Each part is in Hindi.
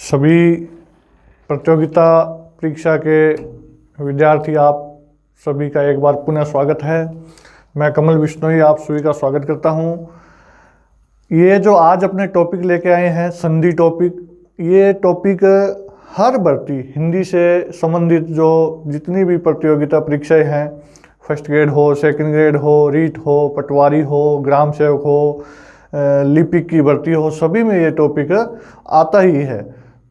सभी प्रतियोगिता परीक्षा के विद्यार्थी आप सभी का एक बार पुनः स्वागत है। मैं कमल बिश्नोई आप सभी का स्वागत करता हूं। ये जो आज अपने टॉपिक लेके आए हैं संधि टॉपिक, ये टॉपिक हर भर्ती हिंदी से संबंधित जो जितनी भी प्रतियोगिता परीक्षाएं हैं, फर्स्ट ग्रेड हो, सेकंड ग्रेड हो, रीट हो, पटवारी हो, ग्राम सेवक हो, लिपिक की भर्ती हो, सभी में ये टॉपिक आता ही है।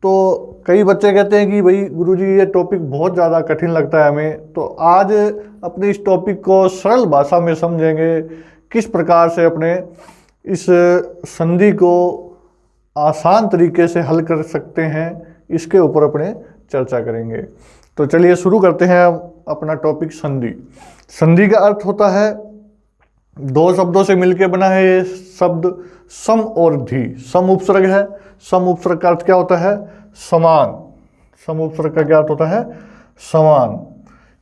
तो कई बच्चे कहते हैं कि भाई गुरुजी ये टॉपिक बहुत ज़्यादा कठिन लगता है हमें, तो आज अपने इस टॉपिक को सरल भाषा में समझेंगे, किस प्रकार से अपने इस संधि को आसान तरीके से हल कर सकते हैं, इसके ऊपर अपने चर्चा करेंगे। तो चलिए शुरू करते हैं अपना टॉपिक संधि। संधि का अर्थ होता है, दो शब्दों से मिलकर बना है ये शब्द सम और धी। सम उपसर्ग है, सम उपसर्ग का अर्थ क्या होता है? समान। सम उपसर्ग का क्या अर्थ होता है? समान,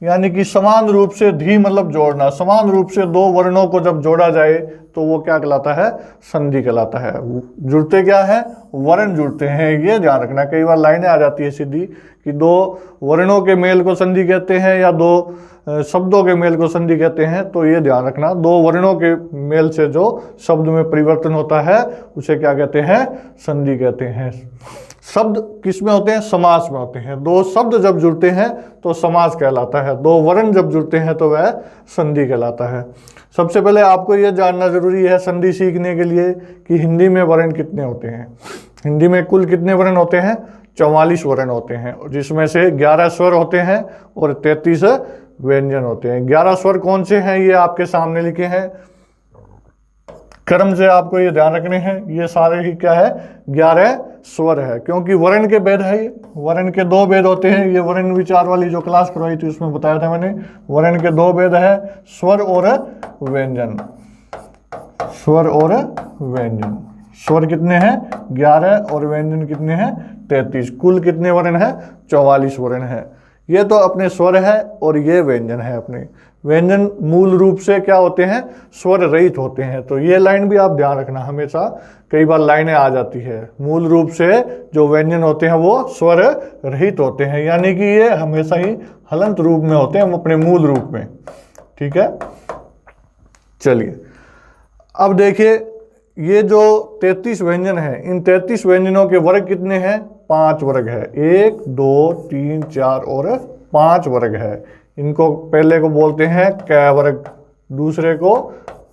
यानी कि समान रूप से, धी मतलब जोड़ना, समान रूप से दो वर्णों को जब जोड़ा जाए तो वो क्या कहलाता है? संधि कहलाता है। जुड़ते क्या है? वर्ण जुड़ते हैं, ये ध्यान रखना। कई बार लाइनें आ जाती है सीधी कि दो वर्णों के मेल को संधि कहते हैं या दो शब्दों के मेल को संधि कहते हैं, तो ये ध्यान रखना, दो वर्णों के मेल से जो शब्द में परिवर्तन होता है उसे क्या कहते हैं? संधि कहते हैं। शब्द किस में होते हैं? समास में होते हैं। दो शब्द जब जुड़ते हैं तो समास कहलाता है, दो वर्ण जब जुड़ते हैं तो वह संधि कहलाता है। सबसे पहले आपको यह जानना जरूरी है संधि सीखने के लिए कि हिंदी में वर्ण कितने होते हैं। हिंदी में कुल कितने वर्ण होते हैं? 44 वर्ण होते हैं, जिसमें से 11 स्वर होते हैं और 33 व्यंजन होते हैं। 11 स्वर कौन से हैं ये आपके सामने लिखे हैं, क्रम से आपको ये ध्यान रखने हैं। ये सारे ही क्या है? 11 स्वर है, क्योंकि वर्ण के भेद है। ये वर्ण के दो भेद होते हैं। ये वर्ण विचार वाली जो क्लास करवाई थी उसमें बताया था मैंने, वर्ण के दो भेद है, स्वर और व्यंजन। स्वर और व्यंजन। स्वर कितने हैं? 11 और व्यंजन कितने हैं? 33। कुल कितने वर्ण है? 44 वर्ण है। ये तो अपने स्वर है और ये व्यंजन है। अपने व्यंजन मूल रूप से क्या होते हैं? स्वर रहित होते हैं। तो ये लाइन भी आप ध्यान रखना हमेशा, कई बार लाइनें आ जाती है। मूल रूप से जो व्यंजन होते हैं वो स्वर रहित होते हैं, यानी कि ये हमेशा ही हलंत रूप में होते हैं अपने मूल रूप में। ठीक है, चलिए अब देखिए, ये जो 33 व्यंजन है, इन 33 व्यंजनों के वर्ग कितने हैं? 5 वर्ग है। 1 2 3 4 और 5 वर्ग है। इनको पहले को बोलते हैं कै वर्ग, दूसरे को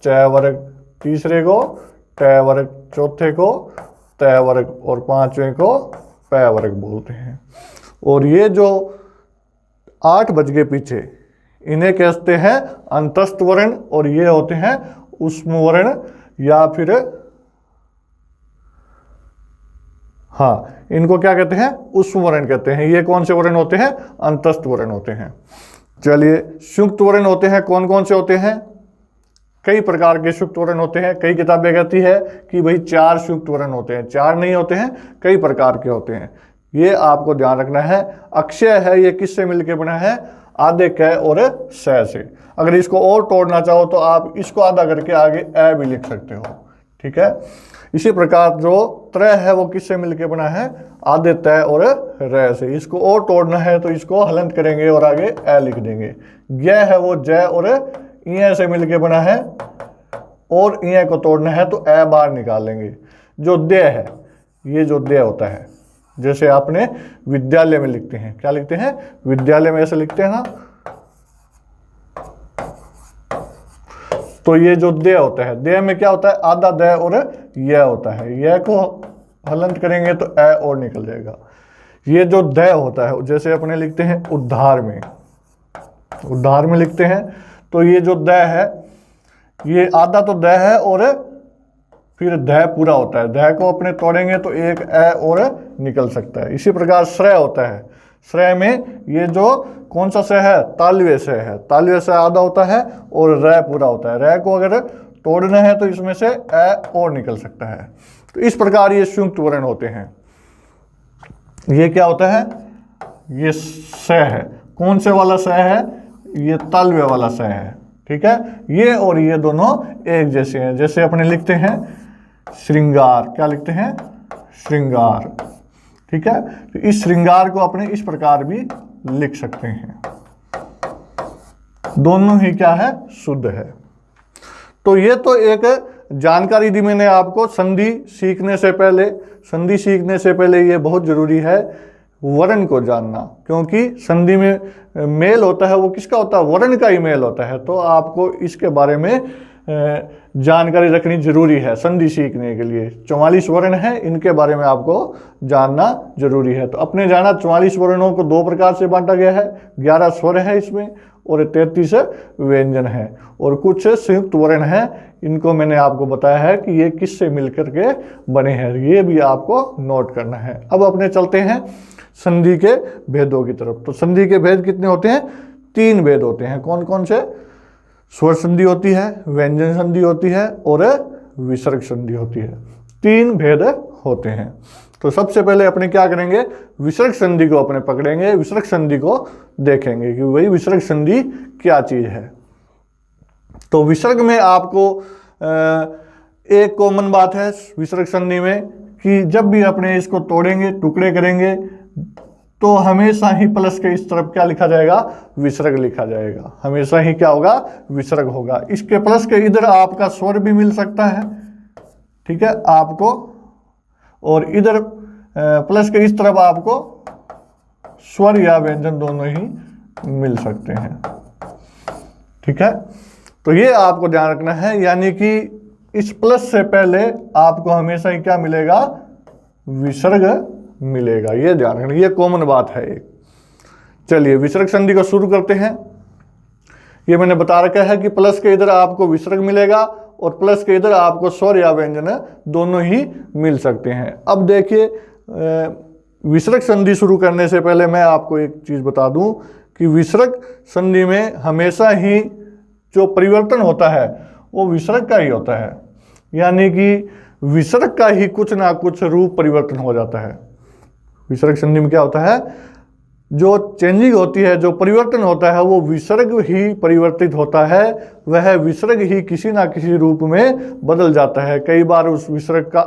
चै वर्ग, तीसरे को टै वर्ग, चौथे को तै वर्ग और पांचवें को पै वर्ग बोलते हैं। और ये जो 8 बज गए पीछे, इन्हें कहते हैं अंतस्थ वर्ण, और ये होते हैं उष्म वर्ण या फिर इनको क्या कहते हैं? उष्म वर्ण कहते हैं। ये कौन से वर्ण होते हैं? अंतस्थ वर्ण होते हैं। चलिए, संयुक्त वर्ण होते हैं, कौन कौन से होते हैं? कई प्रकार के संयुक्त वर्ण होते हैं। कई किताबें कहती है कि भाई 4 संयुक्त वर्ण होते हैं, 4 नहीं होते हैं, कई प्रकार के होते हैं। ये आपको ध्यान रखना है। अक्षय है, ये किससे मिलकर बना है? आधे कै और सै से। अगर इसको और तोड़ना चाहो तो आप इसको आधा करके आगे ए भी लिख सकते हो। ठीक है, इसी प्रकार जो त्रय है वो किससे मिलकर बना है? आधे तय और रै से। इसको और तोड़ना है तो इसको हलंत करेंगे और आगे ए लिख देंगे। ज्ञ है वो जय और इय से मिलकर बना है, और इय को तोड़ना है तो ए बाहर निकाल लेंगे। जो दे है, ये जो दे होता है, जैसे आपने विद्यालय में लिखते हैं, क्या लिखते हैं? विद्यालय में ऐसे लिखते हैं ना, तो ये जो दे होता है, दे में क्या होता है? आधा दे और यह होता है। यह को हलंत करेंगे तो ए और निकल जाएगा। ये जो दे होता है, जैसे अपने लिखते हैं उद्धार में, उद्धार में लिखते हैं, तो ये जो दे है, ये आधा तो दे है और फिर ध पूरा होता है। ध को अपने तोड़ेंगे तो एक ए और निकल सकता है। इसी प्रकार श्रय होता है। श्रय में ये जो कौन सा स है? तालव्य स है। तालव्य स आधा होता है और रै पूरा होता है। रै को अगर तोड़ना है तो इसमें से ए और निकल सकता है। तो इस प्रकार ये संयुक्त वर्ण होते हैं। ये क्या होता है? ये स है। कौन से वाला स है? ये तालव्य वाला स है। ठीक है, ये और ये दोनों एक जैसे हैं। जैसे अपने लिखते हैं श्रृंगार, क्या लिखते हैं? श्रृंगार। ठीक है, तो इस श्रृंगार को अपने इस प्रकार भी लिख सकते हैं। दोनों ही क्या है, शुद्ध है। तो ये तो एक जानकारी दी मैंने आपको संधि सीखने से पहले। संधि सीखने से पहले ये बहुत जरूरी है वर्ण को जानना, क्योंकि संधि में मेल होता है वो किसका होता है, वर्ण का ही मेल होता है। तो आपको इसके बारे में जानकारी रखनी जरूरी है संधि सीखने के लिए। 44 वर्ण है, इनके बारे में आपको जानना जरूरी है। तो अपने जाना 44 वर्णों को दो प्रकार से बांटा गया है, 11 स्वर है इसमें और 33 व्यंजन है, और कुछ संयुक्त वर्ण है। इनको मैंने आपको बताया है कि ये किससे मिलकर के बने हैं, ये भी आपको नोट करना है। अब अपने चलते हैं संधि के भेदों की तरफ। तो संधि के भेद कितने होते हैं, 3 भेद होते हैं। कौन कौन से, स्वर संधि होती है, व्यंजन संधि होती है और विसर्ग संधि होती है। 3 भेद होते हैं। तो सबसे पहले अपने क्या करेंगे, विसर्ग संधि को अपने पकड़ेंगे, विसर्ग संधि को देखेंगे कि वही विसर्ग संधि क्या चीज है। तो विसर्ग में आपको एक कॉमन बात है विसर्ग संधि में कि जब भी अपने इसको तोड़ेंगे, टुकड़े करेंगे, तो हमेशा ही प्लस के इस तरफ क्या लिखा जाएगा, विसर्ग लिखा जाएगा। हमेशा ही क्या होगा, विसर्ग होगा। इसके प्लस के इधर आपका स्वर भी मिल सकता है, ठीक है आपको, और इधर प्लस के इस तरफ आपको स्वर या व्यंजन दोनों ही मिल सकते हैं, ठीक है। तो ये आपको ध्यान रखना है, यानी कि इस प्लस से पहले आपको हमेशा ही क्या मिलेगा, विसर्ग मिलेगा। ये ध्यान रखना, ये कॉमन बात है एक। चलिए विसर्ग संधि को शुरू करते हैं। ये मैंने बता रखा है कि प्लस के इधर आपको विसर्ग मिलेगा और प्लस के इधर आपको स्वर या व्यंजन दोनों ही मिल सकते हैं। अब देखिए विसर्ग संधि शुरू करने से पहले मैं आपको एक चीज बता दूं कि विसर्ग संधि में हमेशा ही जो परिवर्तन होता है वो विसर्ग का ही होता है, यानी कि विसर्ग का ही कुछ ना कुछ रूप परिवर्तन हो जाता है। विसर्ग संधि में क्या होता है, जो चेंजिंग होती है, जो परिवर्तन होता है, वो विसर्ग ही परिवर्तित होता है। वह विसर्ग ही किसी ना किसी रूप में बदल जाता है। कई बार उस विसर्ग का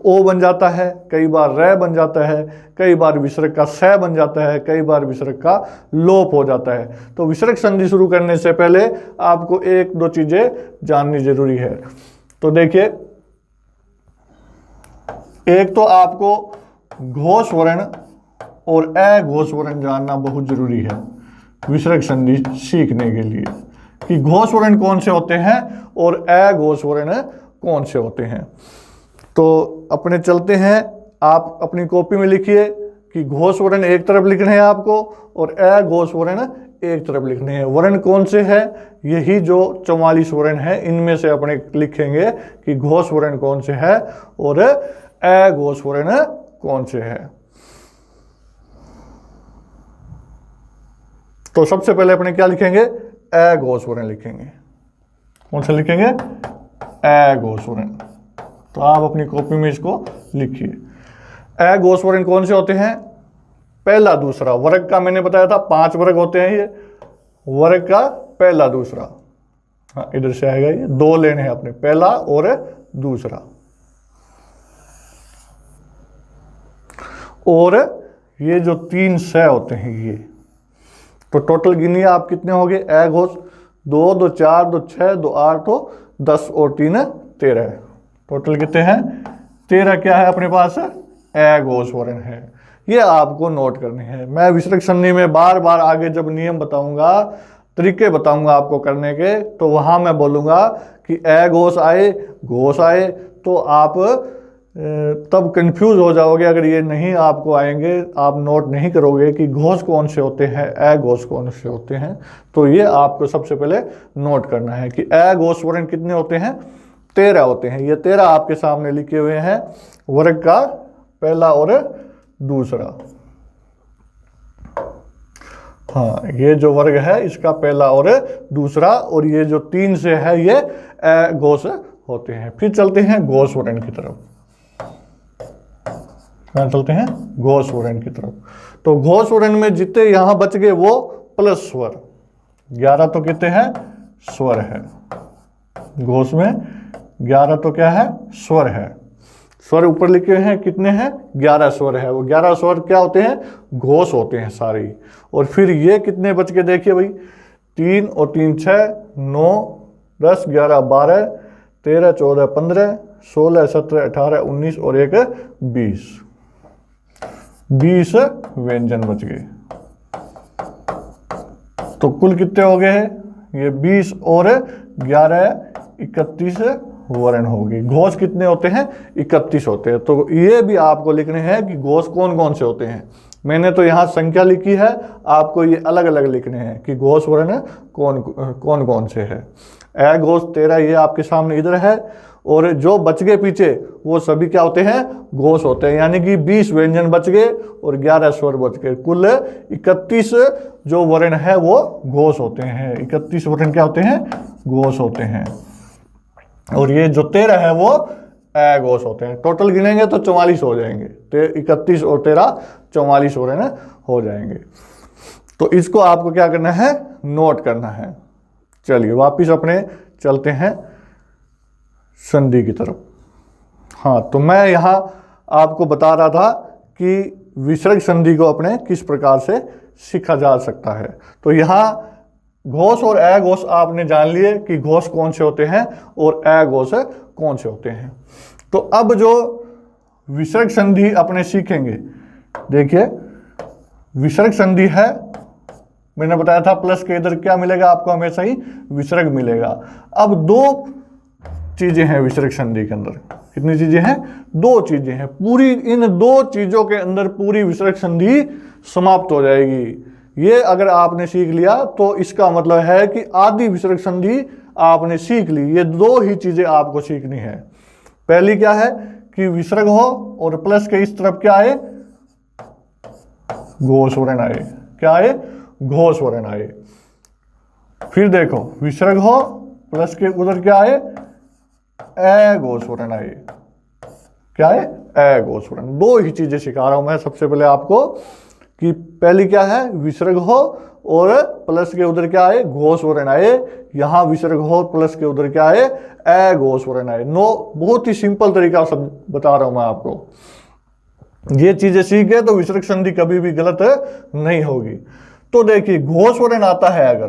ओ बन जाता है, कई बार र बन जाता है, कई बार विसर्ग का स बन जाता है, कई बार विसर्ग का लोप हो जाता है। तो विसर्ग संधि शुरू करने से पहले आपको 1-2 चीजें जाननी जरूरी है। तो देखिए, एक तो आपको घोष वर्ण और अघोष वर्ण जानना बहुत जरूरी है विसर्ग संधि सीखने के लिए, कि घोष वर्ण कौन से होते हैं और अघोष वर्ण कौन से होते हैं। तो अपने चलते हैं, आप अपनी कॉपी में लिखिए कि घोष वर्ण एक तरफ लिखने हैं आपको और अघोष वर्ण एक तरफ लिखने हैं। वर्ण कौन से है, यही जो 44 वर्ण है इनमें से अपने लिखेंगे कि घोष वर्ण कौन से है और अघोष वर्ण कौन से है। तो सबसे पहले अपने क्या लिखेंगे, अघोष वर्ण लिखेंगे। कौन सा लिखेंगे, अघोष वर्ण। तो आप अपनी कॉपी में इसको लिखिए। अघोष वर्ण कौन से होते हैं, पहला दूसरा। वर्ग का मैंने बताया था 5 वर्ग होते हैं, ये वर्ग का पहला दूसरा, हाँ इधर से आएगा, ये 2 लेने हैं अपने, पहला और दूसरा। और ये जो 3 स होते हैं ये, तो टोटल गिनिए आप कितने हो गए अघोष, 2 2 4 2 6 2 8 तो 10 और 3 13। टोटल कितने हैं, 13 क्या है अपने पास, अघोष वर्ण है। ये आपको नोट करने हैं। मैं विसर्ग संधि में बार बार आगे जब नियम बताऊंगा, तरीके बताऊंगा आपको करने के, तो वहां मैं बोलूंगा कि अघोष आए, घोष आए, तो आप तब कंफ्यूज हो जाओगे अगर ये नहीं आपको आएंगे, आप नोट नहीं करोगे कि घोष कौन से होते हैं, अघोष कौन से होते हैं। तो ये आपको सबसे पहले नोट करना है कि अघोष वर्ण कितने होते हैं, 13 होते हैं। ये 13 आपके सामने लिखे हुए हैं, वर्ग का पहला और दूसरा। हाँ, ये जो वर्ग है इसका पहला और दूसरा, और ये जो 3 से है ये अघोष होते हैं। फिर चलते हैं घोष वर्ण की तरफ। चलते हैं घोष वर्ण की तरफ। तो घोष वर्ण में जितने यहां बच गए वो प्लस स्वर, 11 तो कितने हैं, स्वर है। घोष में 11 तो क्या है, स्वर है। स्वर ऊपर लिखे हैं कितने हैं, 11 स्वर है। वो 11 स्वर क्या होते हैं, घोष होते हैं सारी। और फिर ये कितने बच के देखिए भाई, 3 और 3 6, 9 10 11 12 13 14 15 16 17 18 19 और एक 20 व्यंजन बच गए। तो कुल कितने हो गए हैं, ये 20 और 11 31 वर्ण होगी। घोष कितने होते हैं, 31 होते हैं। तो ये भी आपको लिखने हैं कि घोष कौन कौन से होते हैं। मैंने तो यहाँ संख्या लिखी है, आपको ये अलग अलग लिखने हैं कि घोष वर्ण कौन कौन से है। ए घोष 13 ये आपके सामने इधर है, और जो बच गए पीछे वो सभी क्या होते हैं, घोष होते हैं। यानी कि 20 व्यंजन बच गए और 11 स्वर बच गए। कुल 31 जो वर्ण है वो घोष होते हैं। 31 वर्ण क्या होते हैं, घोष होते हैं। और ये जो 13 है वो अघोष होते हैं। टोटल गिनेंगे तो 44 हो जाएंगे। 31 और 13 44 वर्ण हो जाएंगे। तो इसको आपको क्या करना है, नोट करना है। चलिए वापिस अपने चलते हैं संधि की तरफ। हाँ, तो मैं यहाँ आपको बता रहा था कि विसर्ग संधि को अपने किस प्रकार से सीखा जा सकता है। तो यहाँ घोष और अघोष आपने जान लिए कि घोष कौन से होते हैं और अघोष कौन से होते हैं। तो अब जो विसर्ग संधि अपने सीखेंगे, देखिए विसर्ग संधि है, मैंने बताया था प्लस के इधर क्या मिलेगा आपको, हमेशा ही विसर्ग मिलेगा। अब दो चीजें हैं विसर्ग संधि के अंदर। कितनी चीजें हैं, दो चीजें हैं। पूरी इन दो चीजों के अंदर पूरी विसर्ग संधि समाप्त हो जाएगी। ये अगर आपने सीख लिया तो इसका मतलब है कि आधी विसर्ग संधि आपने सीख ली। ये दो ही चीजें आपको सीखनी है। पहली क्या है कि विसर्ग हो और प्लस के इस तरफ क्या आए, घोष वर्ण आए। क्या आए, घोष वर्ण आए। फिर देखो विसर्ग हो प्लस के उधर क्या आए, अघोष वर्ण आए। क्या है, अघोष वर्ण। दो ही चीजें सिखा रहा हूं मैं सबसे पहले आपको कि पहली क्या है, विसर्ग हो और प्लस के उधर क्या आए, घोष वर्ण आए। यहां विसर्ग हो प्लस के उधर क्या आए, अघोष वर्ण आए। बहुत ही सिंपल तरीका सब बता रहा हूं मैं आपको। ये चीजें सीख गए तो विसर्ग संधि कभी भी गलत नहीं होगी। तो देखिए घोष वर्ण आता है, अगर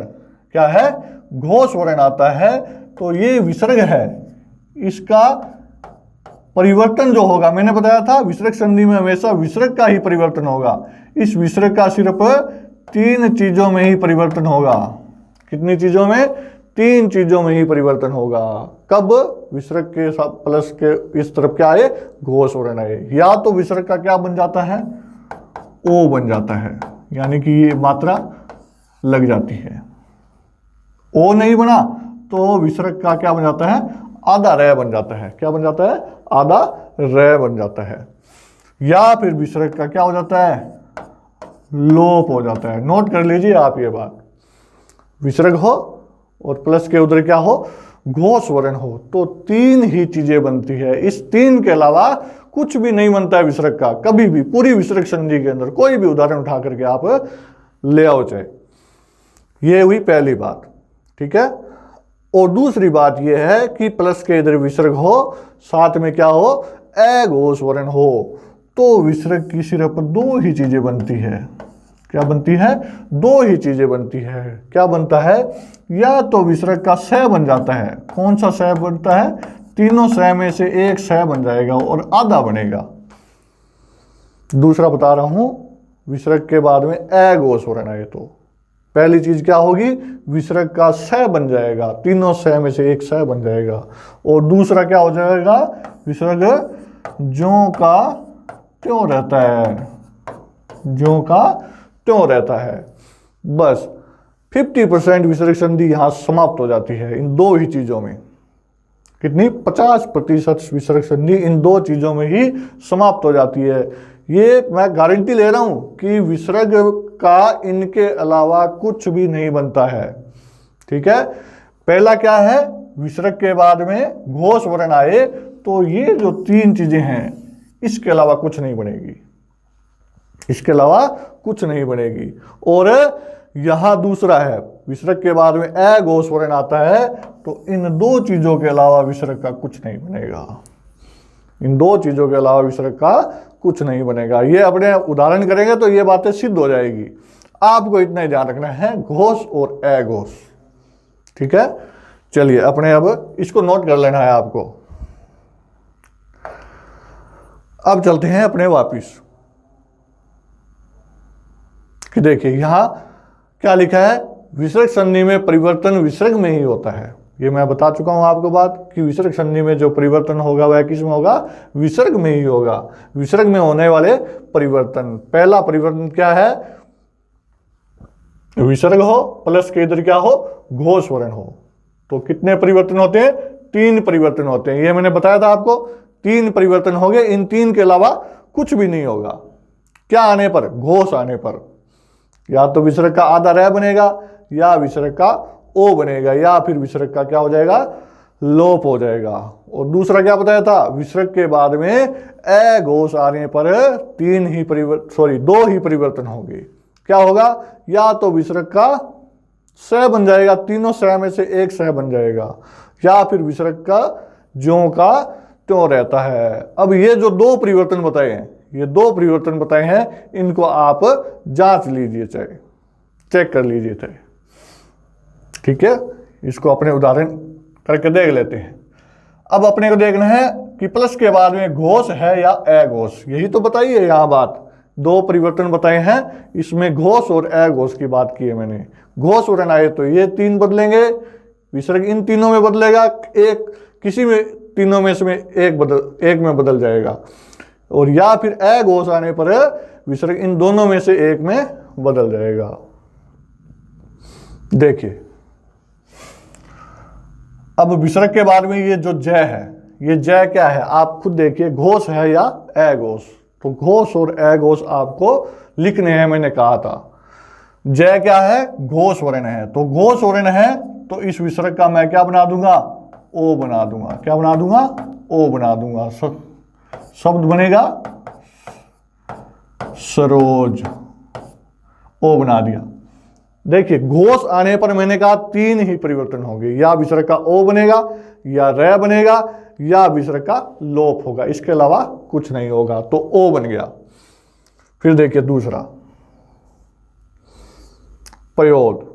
क्या है, घोष वर्ण आता है तो ये विसर्ग है, इसका परिवर्तन जो होगा, मैंने बताया था विसर्ग संधि में हमेशा विसर्ग का ही परिवर्तन होगा। इस विसर्ग का सिर्फ 3 चीजों में ही परिवर्तन होगा। कितनी चीजों में, 3 चीजों में ही परिवर्तन होगा। कब, विसर्ग के प्लस के इस तरफ क्या आए, घोष वर्ण आए। या तो विसर्ग का क्या बन जाता है, ओ बन जाता है, यानी कि ये मात्रा लग जाती है। ओ नहीं बना तो विसर्ग का क्या बन जाता है, आधा रे बन जाता है। क्या बन जाता है, आधा रे बन जाता है। या फिर विसर्ग का क्या हो जाता है, लोप हो जाता है। नोट कर लीजिए आप ये बात। विसर्ग हो और प्लस के उधर क्या हो, घोष वर्ण हो, तो 3 ही चीजें बनती है। इस 3 के अलावा कुछ भी नहीं बनता है विसर्ग का कभी भी। पूरी विसर्ग संधि के अंदर कोई भी उदाहरण उठा करके आप ले आओ चाहे। ये हुई पहली बात, ठीक है। और दूसरी बात यह है कि प्लस के इधर विसर्ग हो, साथ में क्या हो, अघोष वर्ण हो, तो विसर्ग की सिर्फ 2 ही चीजें बनती है। क्या बनती है, 2 ही चीजें बनती है। क्या बनता है, या तो विसर्ग का स बन जाता है। कौन सा स बनता है, तीनों स में से एक स बन जाएगा और आधा बनेगा। दूसरा बता रहा हूं, विसर्ग के बाद में अघोष वर्ण आए तो पहली चीज क्या होगी, विसर्ग का स बन जाएगा, तीनों स में से एक स बन जाएगा। और दूसरा क्या हो जाएगा, विसर्ग ज्यों का त्यों रहता है, ज्यों का त्यों रहता है। बस 50% विसर्ग संधि यहां समाप्त हो जाती है इन 2 ही चीजों में। कितनी, 50% विसर्ग संधि इन 2 चीजों में ही समाप्त हो जाती है। ये मैं गारंटी ले रहा हूं कि विसर्ग का इनके अलावा कुछ भी नहीं बनता है, ठीक है। पहला क्या है, विसर्ग के बाद में घोष वर्ण आए तो ये जो 3 चीजें हैं इसके अलावा कुछ नहीं बनेगी, इसके अलावा कुछ नहीं बनेगी। और यहां दूसरा है, विसर्ग के बाद में अघोष वर्ण आता है तो इन 2 चीजों के अलावा विसर्ग का कुछ नहीं बनेगा। इन दो चीजों के अलावा विसर्ग का कुछ नहीं बनेगा। ये अपने उदाहरण करेंगे तो ये बातें सिद्ध हो जाएगी। आपको इतना ही ध्यान रखना है, घोष और अघोष। ठीक है, चलिए अपने अब इसको नोट कर लेना है आपको। अब चलते हैं अपने वापिस कि देखिए यहां क्या लिखा है, विसर्ग संधि में परिवर्तन विसर्ग में ही होता है। ये मैं बता चुका हूं आपको बात कि विसर्ग संधि में जो परिवर्तन होगा वह किस में होगा, विसर्ग में ही होगा। विसर्ग में होने वाले परिवर्तन, पहला परिवर्तन क्या है, विसर्ग हो प्लस के इधर क्या हो, घोष वर्ण हो। तो कितने परिवर्तन होते हैं, 3 परिवर्तन होते हैं। ये मैंने बताया था आपको, 3 परिवर्तन हो गए। इन 3 के अलावा कुछ भी नहीं होगा। क्या आने पर, घोष आने पर, या तो विसर्ग का आधा रह बनेगा, या विसर्ग का ओ बनेगा, या फिर विसर्ग का क्या हो जाएगा, लोप हो जाएगा। और दूसरा क्या बताया था, विसर्ग के बाद में अघोष आने पर 2 ही परिवर्तन होंगे। क्या होगा, या तो विसर्ग का स बन जाएगा, तीनों स में से एक स बन जाएगा, या फिर विसर्ग का ज्यों का त्यों रहता है। अब ये जो 2 परिवर्तन बताए हैं, ये 2 परिवर्तन बताए हैं, इनको आप जांच लीजिए, चाहे चेक कर लीजिए चाहे। ठीक है, इसको अपने उदाहरण करके देख लेते हैं। अब अपने को देखना है कि प्लस के बाद में घोष है या अघोष, यही तो बताइए। यहां बात 2 परिवर्तन बताए हैं, इसमें घोष और अघोष की बात की है मैंने। घोष वर्ण आए तो ये 3 बदलेंगे, विसर्ग इन तीनों में बदलेगा, एक किसी में तीनों में से एक में बदल जाएगा। और या फिर अघोष आने पर विसर्ग इन दोनों में से एक में बदल जाएगा। देखिए अब विसर्ग के बाद में ये जो जय है, ये जय क्या है आप खुद देखिए, घोष है या अघोष। तो घोष और अघोष आपको लिखने हैं, मैंने कहा था। जय क्या है, घोष वर्ण है। तो घोष वर्ण है तो इस विसर्ग का मैं क्या बना दूंगा, ओ बना दूंगा। क्या बना दूंगा, ओ बना दूंगा। शब्द बनेगा सरोज, ओ बना दिया। देखिए घोष आने पर मैंने कहा 3 ही परिवर्तन होंगे, या विसर्ग का ओ बनेगा, या र बनेगा, या विसर्ग का लोप होगा, इसके अलावा कुछ नहीं होगा। तो ओ बन गया। फिर देखिए दूसरा पयोद।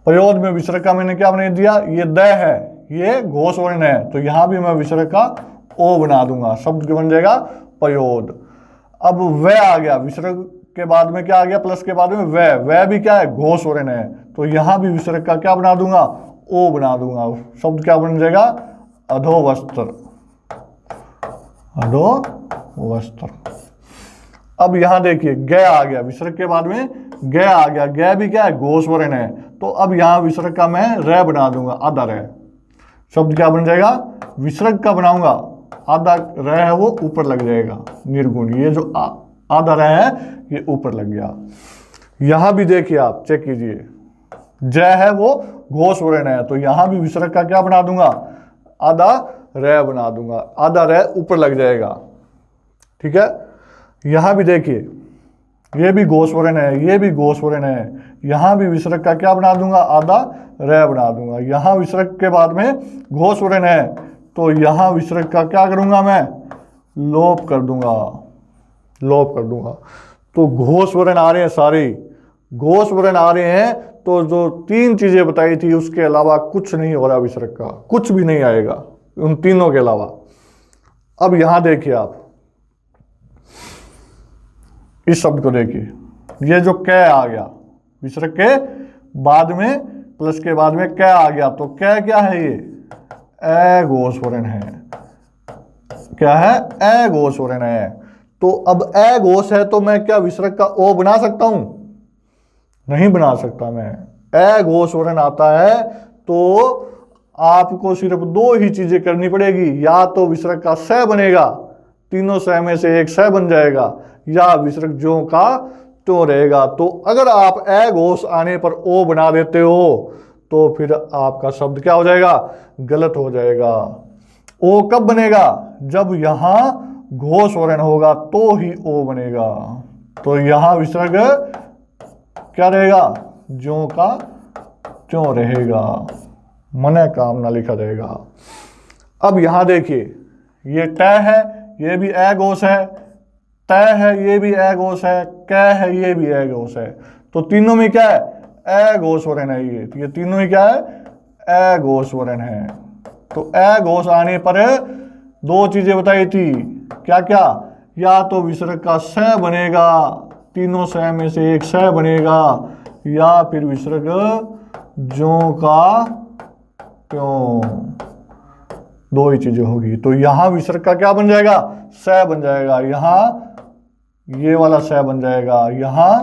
पयोद में विसर्ग का मैंने क्या बना दिया, ये द है, ये घोष वर्ण है, तो यहां भी मैं विसर्ग का ओ बना दूंगा, शब्द बन जाएगा पयोद। अब वह आ गया, विसर्ग के बाद में क्या आ गया, प्लस के बाद में वह भी क्या है, घोष वर्ण है, तो यहां भी विसर्ग का क्या बना दूंगा, ओ बना दूंगा। शब्द क्या बन जाएगा, अधोवस्त्र, अधोवस्त्र। अब यहां देखिए ग आ गया, विसर्ग के बाद में ग आ गया, ग भी क्या है, घोष वर्ण है, तो अब यहां विसर्ग का मैं र बना दूंगा, आधा र। शब्द क्या बन जाएगा, विसर्ग का बनाऊंगा, आधा र है वो ऊपर लग जाएगा, निर्गुण। ये जो आधा र है ये ऊपर लग गया। यहां भी देखिए आप चेक कीजिए, जय है वो घोष वर्ण है, तो यहां भी विसर्ग का क्या बना दूंगा, आधा र बना दूंगा, आधा र ऊपर लग जाएगा। ठीक है, यहां भी देखिए ये भी घोष वर्ण है, ये भी घोष वर्ण है, यहां भी विसर्ग का क्या बना दूंगा, आधा र बना दूंगा। यहां विसर्ग के बाद में घोष वर्ण है, तो यहां विसर्ग का क्या करूंगा मैं, लोप कर दूंगा, लोप कर दूंगा। तो घोष वर्ण आ रहे हैं, सारे घोष वर्ण आ रहे हैं, तो जो 3 चीजें बताई थी उसके अलावा कुछ नहीं हो रहा, विसर्ग का कुछ भी नहीं आएगा उन तीनों के अलावा। अब यहां देखिए आप इस शब्द को देखिए, ये जो क आ गया, विसर्ग के बाद में प्लस के बाद में क आ गया, तो क क्या है, ये अघोष वर्ण है। क्या है, अघोष वर्ण है। तो अब अघोष है तो मैं क्या विसर्ग का ओ बना सकता हूं, नहीं बना सकता मैं। अघोष वर्ण आता है तो आपको सिर्फ 2 ही चीजें करनी पड़ेगी, या तो विसर्ग का स बनेगा, तीनों स में से एक स बन जाएगा, या विसर्ग ज्यों का त्यों रहेगा। तो अगर आप अघोष आने पर ओ बना देते हो तो फिर आपका शब्द क्या हो जाएगा, गलत हो जाएगा। ओ कब बनेगा, जब यहां घोष वर्ण होगा तो ही ओ बनेगा। तो यहां विसर्ग क्या रहेगा, ज्यों का त्यों रहेगा, मन कामना लिखा जाएगा। अब यहां देखिए ये ट है, ये भी ए घोष है, त है, ये भी ए घोष है, क है, ये भी ए घोष है। तो तीनों में क्या है? ए घोष वर्ण है ये। तो ये तीनों ही क्या है? ए घोष वर्ण है। तो ए घोष आने पर दो चीजें बताई थी, क्या क्या? या तो विसर्ग का स बनेगा, तीनों स में से एक स बनेगा, या फिर विसर्ग ज्यों का त्यों, दो ही चीजें होगी। तो यहां विसर्ग का क्या बन जाएगा? स बन जाएगा। यहां ये वाला स बन जाएगा, यहां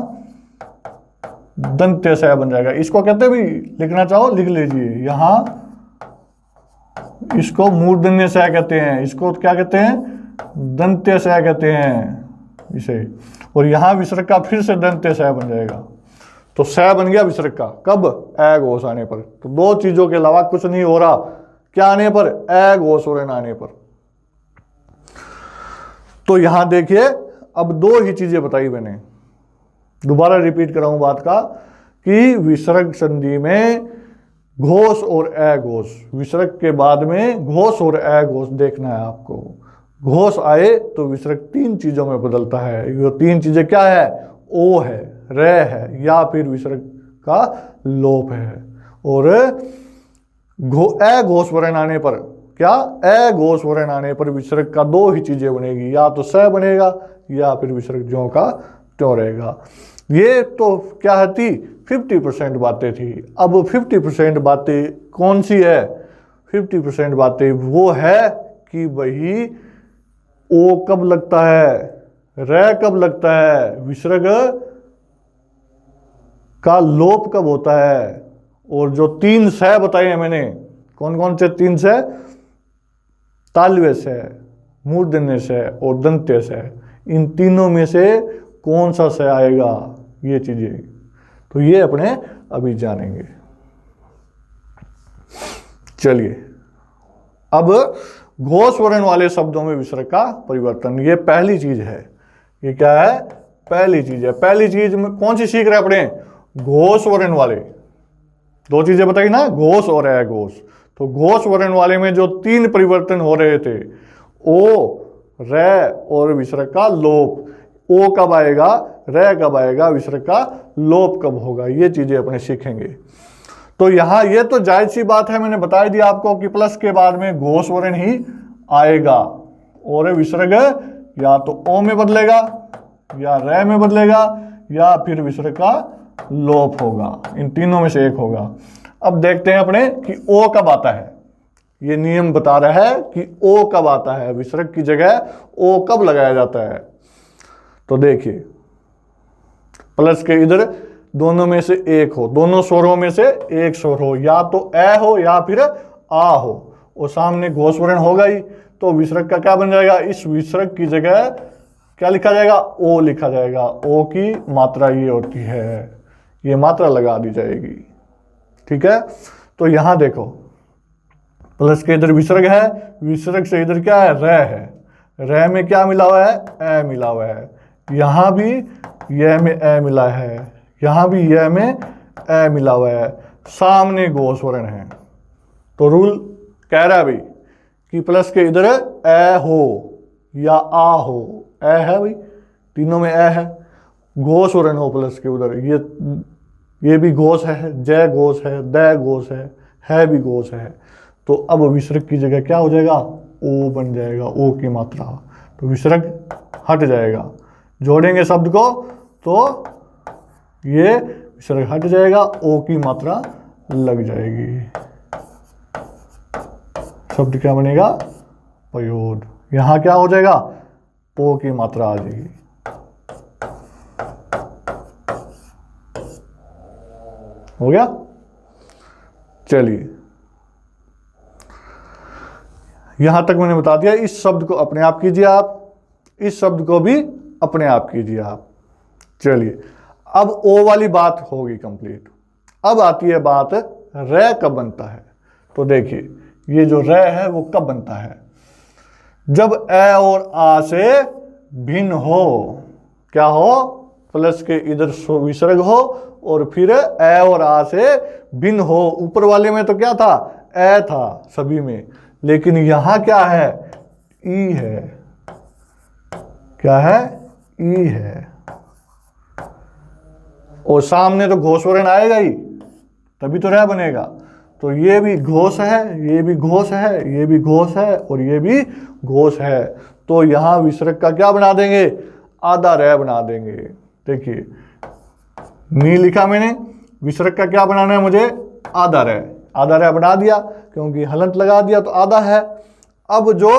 दंत्य स बन जाएगा। इसको कहते भी लिखना चाहो लिख लीजिए। यहां इसको मूर्धन्य स कहते हैं, इसको क्या कहते हैं? दंत्य स कहते हैं इसे। और यहां विसर्ग का फिर से दंत्य स बन जाएगा। तो स बन गया विसर्ग का, कब? ए घोष आने पर। तो दो चीजों के अलावा कुछ नहीं हो रहा, क्या आने पर? ए घोष वर्ण आने पर। तो यहां देखिए, अब दो ही चीजें बताई मैंने, दोबारा रिपीट कराऊं बात का, कि विसर्ग संधि में घोष और ए घोष, विसर्ग के बाद में घोष और ए घोष देखना है आपको। घोष आए तो विसर्ग तीन चीजों में बदलता है। ये तीन चीजें क्या है? ओ है, रे है, या फिर विसर्ग का लोप है। और ए घोष वर्ण आने पर क्या? ए घोष वर्ण आने पर विसर्ग का दो ही चीजें बनेगी, या तो स बनेगा या फिर विसर्ग ज्यों का त्यों रहेगा। ये तो क्या थी? 50% बातें थी। अब 50% बातें कौन सी है? 50% बातें वो है कि वही ओ कब लगता है, रे कब लगता है, विसर्ग का लोप कब होता है, और जो तीन स बताए हैं मैंने, कौन कौन से तीन स? तालव्य स, मूर्धन्य स और दंत्य स। इन तीनों में से कौन सा स आएगा, ये चीजें तो ये अपने अभी जानेंगे। चलिए, अब घोष वर्ण वाले शब्दों में विसर्ग का परिवर्तन, ये पहली चीज है। ये क्या है? पहली चीज है। पहली चीज में कौन सी सीख रहे हैं अपने? घोष वर्ण वाले। दो चीजें बताई ना, घोष और ए घोष। तो घोष वर्ण वाले में जो तीन परिवर्तन हो रहे थे, ओ, रे और विसर्ग का लोप। ओ कब आएगा, रे कब आएगा, विसर्ग का लोप कब होगा, ये चीजें अपने सीखेंगे। तो यहां ये तो जायज सी बात है, मैंने बता दिया आपको कि प्लस के बाद में घोष वर्ण ही आएगा, और विसर्ग या तो ओ में बदलेगा, या रे में बदलेगा, या फिर विसर्ग का लोप होगा। इन तीनों में से एक होगा। अब देखते हैं अपने कि ओ कब आता है। ये नियम बता रहा है कि ओ कब आता है, विसर्ग की जगह ओ कब लगाया जाता है। तो देखिए, प्लस के इधर दोनों में से एक हो, दोनों स्वरों में से एक स्वर हो, या तो ए हो या फिर आ हो, और सामने घोष वर्ण होगा ही। तो विसर्ग का क्या बन जाएगा? इस विसर्ग की जगह क्या लिखा जाएगा? ओ लिखा जाएगा। ओ की मात्रा ये होती है, ये मात्रा लगा दी जाएगी। ठीक है। तो यहां देखो, प्लस के इधर विसर्ग है, विसर्ग से इधर क्या है? रे है। रे में क्या मिला हुआ है? ए मिला हुआ है। यहां भी ये में ए मिला है, यहां भी ये में ए मिला हुआ है, सामने घोष वर्ण है। तो रूल कह रहा है भाई कि प्लस के इधर ए हो या आ हो, ए है भाई, तीनों में ए है, घोष वर्ण हो प्लस के उधर, ये भी घोष है, जय घोष है, द घोष है भी घोष है। तो अब विसर्ग की जगह क्या हो जाएगा? ओ बन जाएगा, ओ की मात्रा। तो विसर्ग हट जाएगा, जोड़ेंगे शब्द को तो ये विसर्ग हट जाएगा, ओ की मात्रा लग जाएगी। शब्द क्या बनेगा? पयोद। यहां क्या हो जाएगा? ओ की मात्रा आ जाएगी। हो गया? चलिए, यहां तक मैंने बता दिया। इस शब्द को अपने आप कीजिए आप, इस शब्द को भी अपने आप कीजिए आप। चलिए, अब ओ वाली बात होगी कंप्लीट। अब आती है बात रे कब बनता है। तो देखिए, ये जो रे है वो कब बनता है? जब ए और आ से भिन्न हो। क्या हो? प्लस के इधर विसर्ग हो और फिर ए और आ से भिन्न हो। ऊपर वाले में तो क्या था? ए था सभी में, लेकिन यहां क्या है? ई है, क्या है, ई है। और सामने तो घोषवर्ण आएगा ही, तभी तो रह बनेगा। तो ये भी घोष है, ये भी घोष है, ये भी घोष है, और ये भी घोष है। तो यहां विसर्ग का क्या बना देंगे, आधा रह बना देंगे। देखिए नी लिखा मैंने, विसर्ग का क्या बनाना है मुझे, आधा रह। आधा रह बना दिया, क्योंकि हलंत लगा दिया तो आधा है। अब जो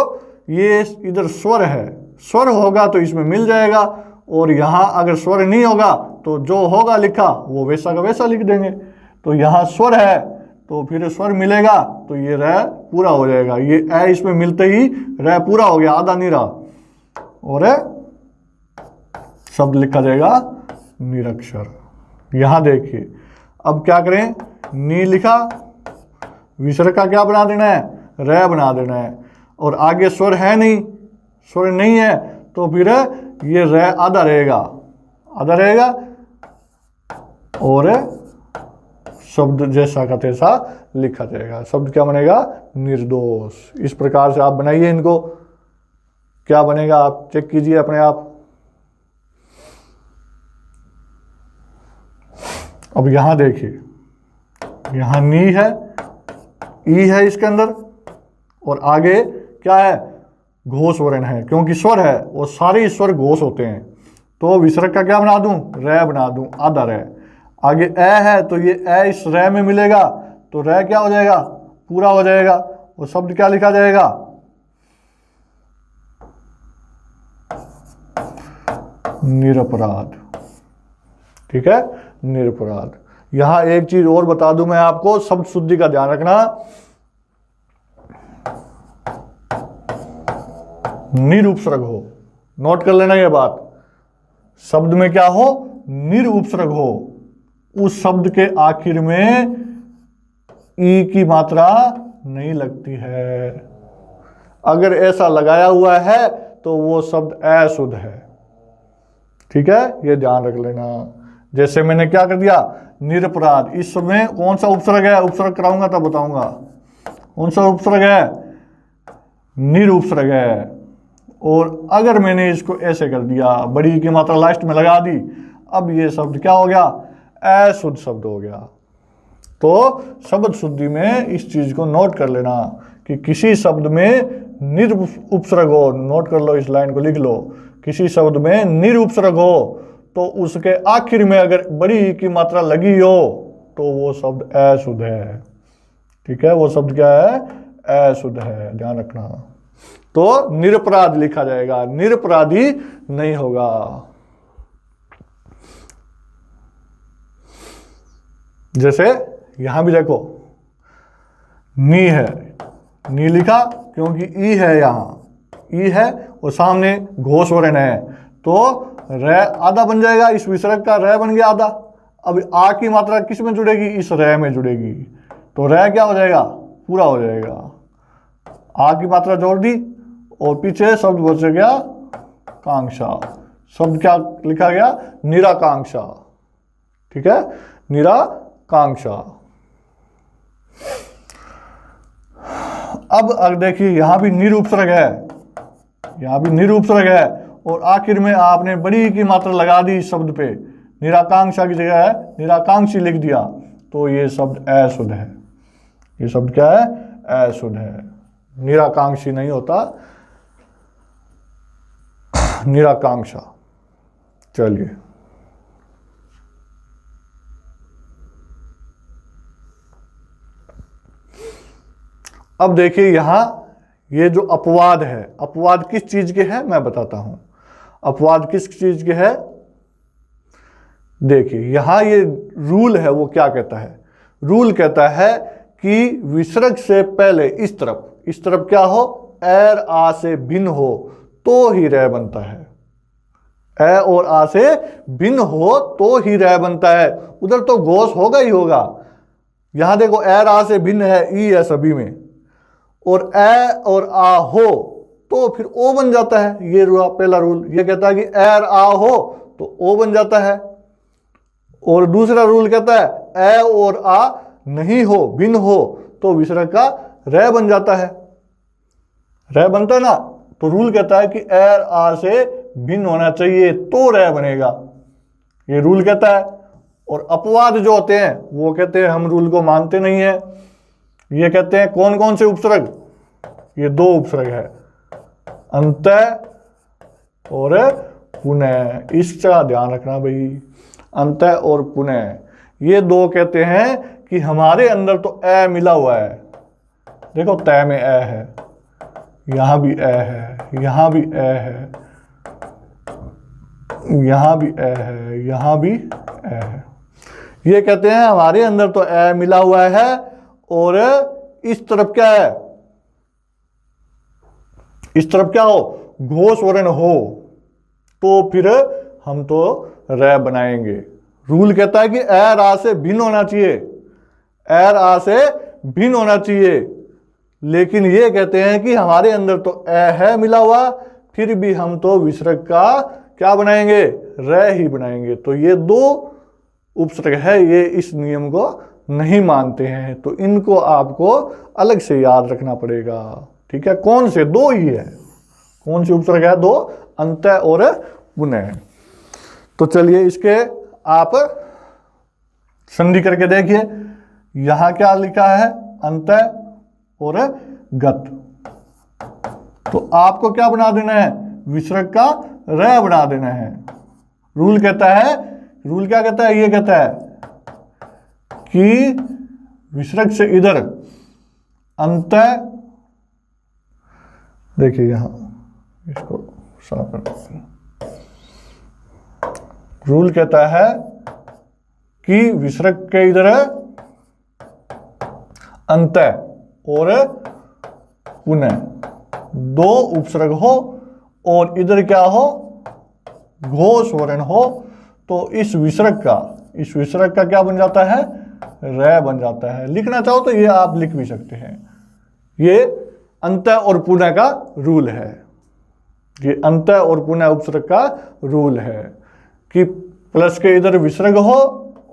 ये इधर स्वर है, स्वर होगा तो इसमें मिल जाएगा, और यहाँ अगर स्वर नहीं होगा तो जो होगा लिखा वो वैसा का वैसा लिख देंगे। तो यहाँ स्वर है तो फिर स्वर मिलेगा तो ये रह पूरा हो जाएगा। ये ए इसमें मिलते ही रह पूरा हो गया, आधा नहीं रहा, और शब्द लिखा जाएगा निरक्षर। यहां देखिए अब क्या करें, नी लिखा, विसर्ग का क्या बना देना है, रह बना देना है। और आगे स्वर है नहीं, स्वर नहीं है, तो फिर ये रह आधा रहेगा, आधा रहेगा, और शब्द जैसा का तैसा लिखा जाएगा। शब्द क्या बनेगा, निर्दोष। इस प्रकार से आप बनाइए इनको, क्या बनेगा आप चेक कीजिए अपने आप। अब यहां देखिए, यहां नी है, ई है इसके अंदर, और आगे क्या है, घोष वर्ण है, क्योंकि स्वर है और सारे स्वर घोष होते हैं। तो विसर्ग का क्या बना दूं, रह बना दूं, आधा रह। आगे ए है तो ये ए इस रह में मिलेगा, तो रह क्या हो जाएगा, पूरा हो जाएगा, और शब्द क्या लिखा जाएगा, निरपराध। ठीक है, निरपराध। यहां एक चीज और बता दूं मैं आपको, शब्द शुद्धि का ध्यान रखना। निरुपसर्ग हो, नोट कर लेना ये बात, शब्द में क्या हो, निरुपसर्ग हो, उस शब्द के आखिर में ई की मात्रा नहीं लगती है। अगर ऐसा लगाया हुआ है तो वो शब्द अशुद्ध है। ठीक है, ये ध्यान रख लेना। जैसे मैंने क्या कर दिया, निरपराध, इस समय कौन सा उपसर्ग है, उपसर्ग कराऊंगा तब बताऊंगा कौन सा उपसर्ग है, निरुपसर्ग है। और अगर मैंने इसको ऐसे कर दिया, बड़ी की मात्रा लास्ट में लगा दी, अब ये शब्द क्या हो गया, अशुद्ध शब्द हो गया। तो शब्द शुद्धि में इस चीज को नोट कर लेना कि किसी शब्द में निरुपसर्ग हो, नोट कर लो, इस लाइन को लिख लो, किसी शब्द में निरुपसर्ग हो तो उसके आखिर में अगर बड़ी की मात्रा लगी हो तो वो शब्द अशुद्ध है। ठीक है, वो शब्द क्या है, अशुद्ध है, ध्यान रखना। तो निरपराध लिखा जाएगा, निरपराधी नहीं होगा। जैसे यहां भी देखो, नी है, नी लिखा क्योंकि ई है, यहां ई है और सामने घोष वर्ण है, तो रह आधा बन जाएगा, इस विसर्ग का रह बन गया आधा। अब आ की मात्रा किस में जुड़ेगी, इस रह में जुड़ेगी, तो रह क्या हो जाएगा, पूरा हो जाएगा। आ की मात्रा जोड़ दी और पीछे शब्द बच गया कांक्षा। शब्द क्या लिखा गया, निराकांक्षा। ठीक है, निराकांक्षा। अब देखिए यहां भी निरुपसर्ग है, यहां भी निरुपसर्ग है, और आखिर में आपने बड़ी की मात्रा लगा दी इस शब्द पे, निराकांक्षा की जगह है निराकांक्षी लिख दिया, तो ये शब्द अशुद्ध है। ये शब्द क्या है, अशुद्ध है, निराकांक्षी नहीं होता, निराकांक्षा। चलिए अब देखिए यहां ये जो अपवाद है, अपवाद किस चीज के है मैं बताता हूं। अपवाद किस चीज के है, देखिए यहां ये रूल है, वो क्या कहता है, रूल कहता है कि विसर्ग से पहले इस तरफ क्या हो, एर आ से भिन्न हो तो ही रह बनता है। ए और आ से भिन्न हो तो ही रह बनता है, उधर तो घोष होगा ही होगा। यहां देखो एर आ से भिन्न है, ई है सभी में, और ए और आ हो तो फिर ओ बन जाता है। ये पहला रूल ये कहता है कि एर आ हो तो ओ बन जाता है। और दूसरा रूल कहता है ए और आ नहीं हो, भिन्न हो, तो विसर्ग का रह बन जाता है। रह बनता है ना, तो रूल कहता है कि एर आ से भिन्न होना चाहिए तो रह बनेगा, ये रूल कहता है। और अपवाद जो होते हैं वो कहते हैं हम रूल को मानते नहीं है। ये कहते हैं कौन कौन से उपसर्ग, ये दो उपसर्ग है, अंतः और पुनः, इसका ध्यान रखना भाई। अंतः और पुनः ये दो कहते हैं कि हमारे अंदर तो ए मिला हुआ है, देखो तय में ए है, यहां भी ए है, यहां भी ए है, यहां भी ए है, यहां भी ए है। ये कहते हैं हमारे अंदर तो ए मिला हुआ है और इस तरफ क्या है, इस तरफ क्या हो, घोष वर्ण हो, तो फिर हम तो रै बनाएंगे। रूल कहता है कि एर आ से भिन्न होना चाहिए, एर आ से भिन्न होना चाहिए। लेकिन ये कहते हैं कि हमारे अंदर तो ए है मिला हुआ, फिर भी हम तो विसर्ग का क्या बनाएंगे, रै ही बनाएंगे। तो ये दो उपसर्ग है, ये इस नियम को नहीं मानते हैं, तो इनको आपको अलग से याद रखना पड़ेगा। ठीक है, कौन से दो ही है, कौन से उपसर्ग है, दो, अंतः और पुनः। तो चलिए इसके आप संधि करके देखिए, यहां क्या लिखा है, अंतः और गत, तो आपको क्या बना देना है, विसर्ग का रै बना देना है। रूल कहता है, रूल क्या कहता है, ये कहता है कि विसर्ग से इधर अंतः, देखिए यहां इसको साफ कर, रूल कहता है कि विसर्ग के इधर अंतः और पुनः दो उपसर्ग हो और इधर क्या हो, घोष वर्ण हो, तो इस विसर्ग का क्या बन जाता है, रै बन जाता है। लिखना चाहो तो ये आप लिख भी सकते हैं। ये अंतः और पुनः का रूल है, ये अंतः और पुनः उपसर्ग का रूल है कि प्लस के इधर विसर्ग हो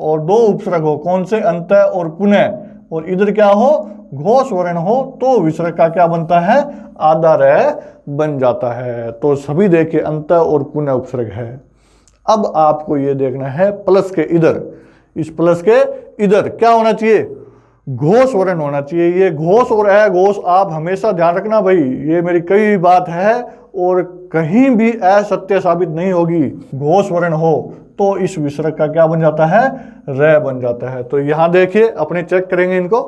और दो उपसर्ग हो, कौन से, अंतः और पुनः, और इधर क्या हो, घोष वर्ण हो, तो विसर्ग का क्या बनता है, आधा रै बन जाता है। तो सभी देखिए अंतः और पुनः उपसर्ग है। अब आपको ये देखना है प्लस के इधर, इस प्लस के इधर क्या होना चाहिए, घोष वर्ण होना चाहिए। ये घोष और अघोष आप हमेशा ध्यान रखना भाई, ये मेरी कई बात है और कहीं भी असत्य साबित नहीं होगी। घोष वर्ण हो तो इस विसर्ग का क्या बन जाता है, रै बन जाता है। तो यहां देखिए, अपने चेक करेंगे इनको,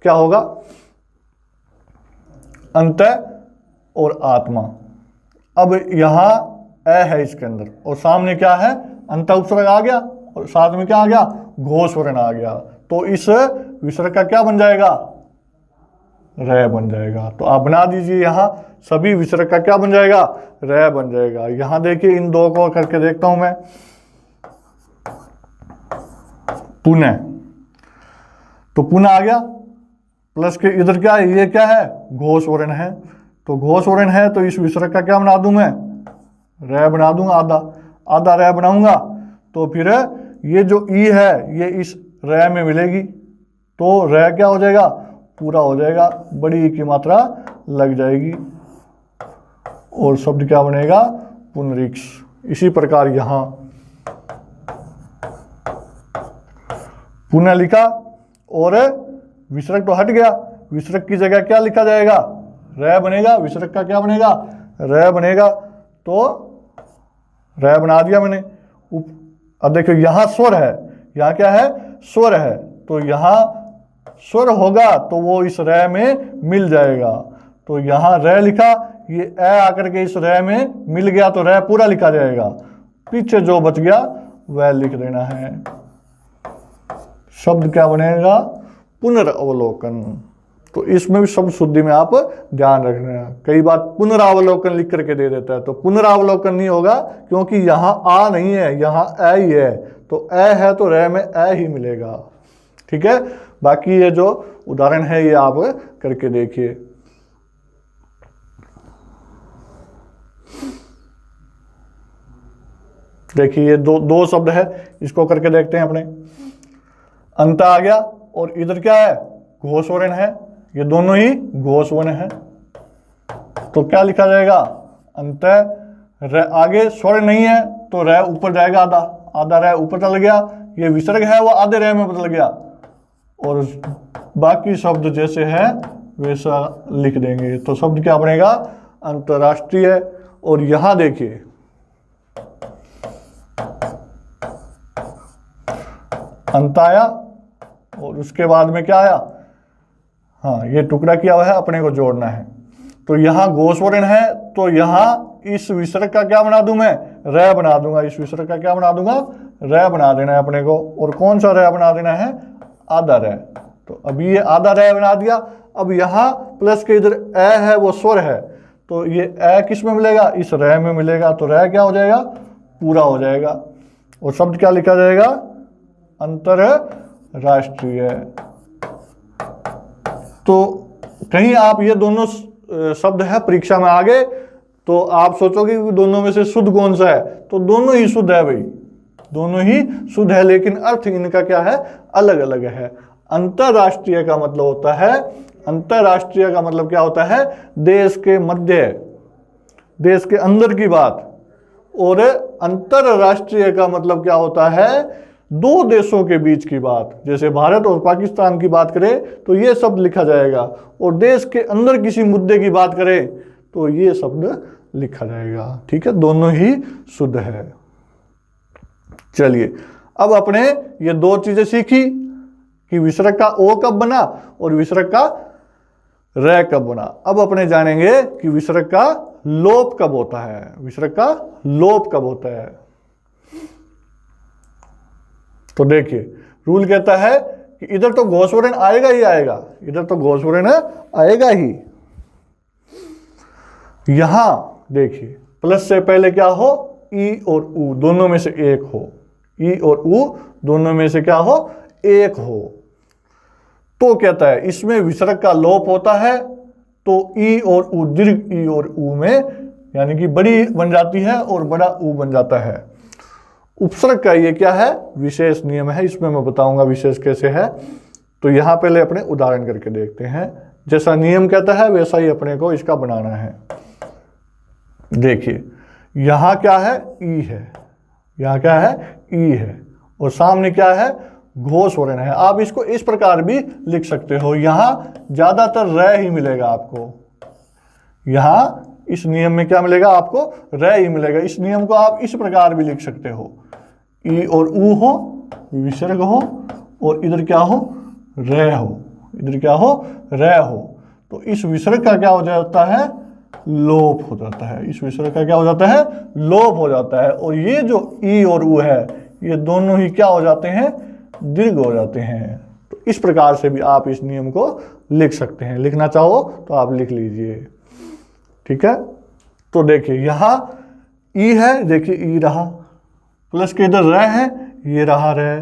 क्या होगा, अंतः और आत्मा। अब यहां ए है इसके अंदर और सामने क्या है, अंतः उपसर्ग आ गया और साथ में क्या आ गया, घोष वर्ण आ गया, तो इस विसर्ग का क्या बन जाएगा, रै बन जाएगा। तो आप बना दीजिए, यहां सभी विसर्ग का क्या बन जाएगा, रै बन जाएगा। यहां देखिए इन दो को करके देखता हूं मैं, पुनः, तो पुनः आ गया, प्लस के इधर क्या है, ये क्या है, घोष वर्ण है, तो घोष वर्ण है तो इस विसर्ग का क्या बना दूं मैं, रै बना दूंगा, आधा आधा रै बनाऊंगा, तो फिर ये जो ई है ये इस रै में मिलेगी, तो रै क्या हो जाएगा, पूरा हो जाएगा, बड़ी ई की मात्रा लग जाएगी और शब्द क्या बनेगा, पुनरीक्ष। इसी प्रकार यहां पुनः लिखा और विसर्ग तो हट गया, विसर्ग की जगह क्या लिखा जाएगा, रै बनेगा, विसर्ग का क्या बनेगा, रै बनेगा, तो रै बना दिया मैंने। अब देखो यहां स्वर है, यहां क्या है, स्वर है, तो यहां स्वर होगा तो वो इस रै में मिल जाएगा, तो यहां रै लिखा, ये ए आकर के इस रै में मिल गया तो रै पूरा लिखा जाएगा, पीछे जो बच गया वह लिख देना है। शब्द क्या बनेगा, पुनरावलोकन। तो इसमें भी शब्द शुद्धि में आप ध्यान रखना, कई बार पुनरावलोकन लिख करके दे देता है, तो पुनरावलोकन नहीं होगा क्योंकि यहाँ आ नहीं है, यहाँ ए ही है, तो ए है तो रै में ए ही मिलेगा। ठीक है, बाकी ये जो उदाहरण है ये आप करके देखिए। देखिए ये दो शब्द है, इसको करके देखते हैं अपने। अंत आ गया और इधर क्या है, घोष वर्ण है, ये दोनों ही घोष वर्ण है, तो क्या लिखा जाएगा, अंत र आगे स्वर नहीं है तो र ऊपर जाएगा आधा, आधा र ऊपर चल गया, ये विसर्ग है वो आधे र में बदल गया, और बाकी शब्द जैसे है वैसा लिख देंगे। तो शब्द क्या बनेगा? अंतर्राष्ट्रीय। और यहां देखिए अंत आया और उसके बाद में क्या आया? हाँ, ये टुकड़ा किया हुआ है, अपने को जोड़ना है। तो यहाँ गोस्वरण है तो यहाँ इस विसर्ग का क्या बना दूं मैं? र बना दूंगा। इस विसर्ग का क्या बना दूंगा? र बना देना है अपने को। और कौन सा र बना देना है? आधा र। तो अभी ये आधा र बना दिया। अब यहाँ प्लस के इधर ए है वो स्वर है, तो ये ए किस में मिलेगा? इस र में मिलेगा। तो र क्या हो जाएगा? पूरा हो जाएगा। और शब्द क्या लिखा जाएगा? अंतरराष्ट्रीय। तो कहीं आप ये दोनों शब्द है परीक्षा में आ गए तो आप सोचोगे कि दोनों में से शुद्ध कौन सा है? तो दोनों ही शुद्ध है भाई, दोनों ही शुद्ध है, लेकिन अर्थ इनका क्या है? अलग अलग है। अंतरराष्ट्रीय का मतलब होता है, अंतरराष्ट्रीय का मतलब क्या होता है? देश के मध्य, देश के अंदर की बात। और अंतरराष्ट्रीय का मतलब क्या होता है? दो देशों के बीच की बात। जैसे भारत और पाकिस्तान की बात करें तो ये शब्द लिखा जाएगा, और देश के अंदर किसी मुद्दे की बात करें तो ये शब्द लिखा जाएगा। ठीक है, दोनों ही शुद्ध है। चलिए, अब अपने ये दो चीजें सीखी कि विसर्ग का ओ कब बना और विसर्ग का र कब बना। अब अपने जानेंगे कि विसर्ग का लोप कब होता है। विसर्ग का लोप कब होता है? तो देखिए, रूल कहता है कि इधर तो घोषवर्ण आएगा ही आएगा, इधर तो घोषवर्ण आएगा ही। यहां देखिए, प्लस से पहले क्या हो? ई और ऊ दोनों में से एक हो। ई और ऊ दोनों में से क्या हो? एक हो। तो कहता है इसमें विसर्ग का लोप होता है, तो ई और ऊ, दीर्घ ई और ऊ में यानी कि बड़ी बन जाती है और बड़ा ऊ बन जाता है। उपसर्ग का ये क्या है? विशेष नियम है, इसमें मैं बताऊंगा विशेष कैसे है। तो यहां पहले अपने उदाहरण करके देखते हैं। जैसा नियम कहता है वैसा ही अपने को इसका बनाना है। देखिए, यहां क्या है? ई है, यहां क्या है? ई है, और सामने क्या है? घोषवर्ण है। आप इसको इस प्रकार भी लिख सकते हो, यहां ज्यादातर र ही मिलेगा आपको। यहां इस नियम में क्या मिलेगा आपको? र ही मिलेगा। इस नियम को आप इस प्रकार भी लिख सकते हो, ई और ऊ हो, विसर्ग हो, और इधर क्या हो? र हो, इधर क्या हो? र हो। तो इस विसर्ग का क्या हो जाता है? लोप हो जाता है। इस विसर्ग का क्या हो जाता है? लोप हो जाता है। और ये जो ई और ऊ है ये दोनों ही क्या हो जाते हैं? दीर्घ हो जाते हैं। तो इस प्रकार से भी आप इस नियम को लिख सकते हैं। लिखना चाहो तो आप लिख लीजिए। ठीक है, तो देखिए यहां ई है, देखिए ई रहा, प्लस के इधर र है, ये रहा र।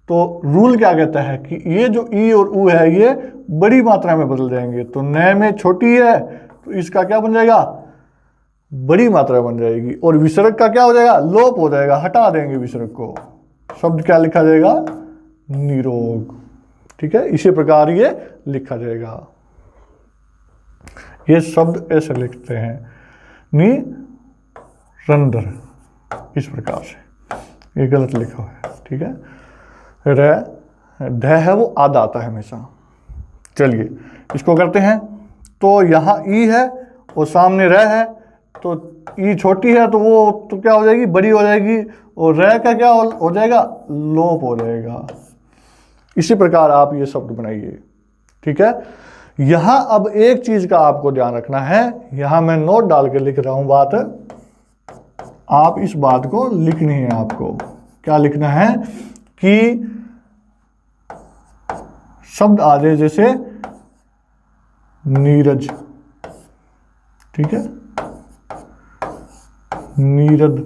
तो रूल क्या कहता है कि ये जो ई और ऊ है ये बड़ी मात्रा में बदल जाएंगे। तो न में छोटी है तो इसका क्या बन जाएगा? बड़ी मात्रा बन जाएगी। और विसर्ग का क्या हो जाएगा? लोप हो जाएगा, हटा देंगे विसर्ग को। शब्द क्या लिखा जाएगा? निरोग। ठीक है, इसी प्रकार ये लिखा जाएगा। ये शब्द ऐसे लिखते हैं, निरंतर, इस प्रकार से। ये गलत लिखा हुआ है। ठीक है, र ढ है वो आधा आता है हमेशा। चलिए इसको करते हैं। तो यहाँ ई है और सामने र है, तो ई छोटी है तो वो तो क्या हो जाएगी? बड़ी हो जाएगी। और र का क्या हो जाएगा? लोप हो जाएगा। इसी प्रकार आप ये शब्द बनाइए। ठीक है, यहां अब एक चीज का आपको ध्यान रखना है। यहां मैं नोट डाल के लिख रहा हूं बात, आप इस बात को लिखनी है। आपको क्या लिखना है कि शब्द आ जाए जैसे नीरज, ठीक है, नीरद,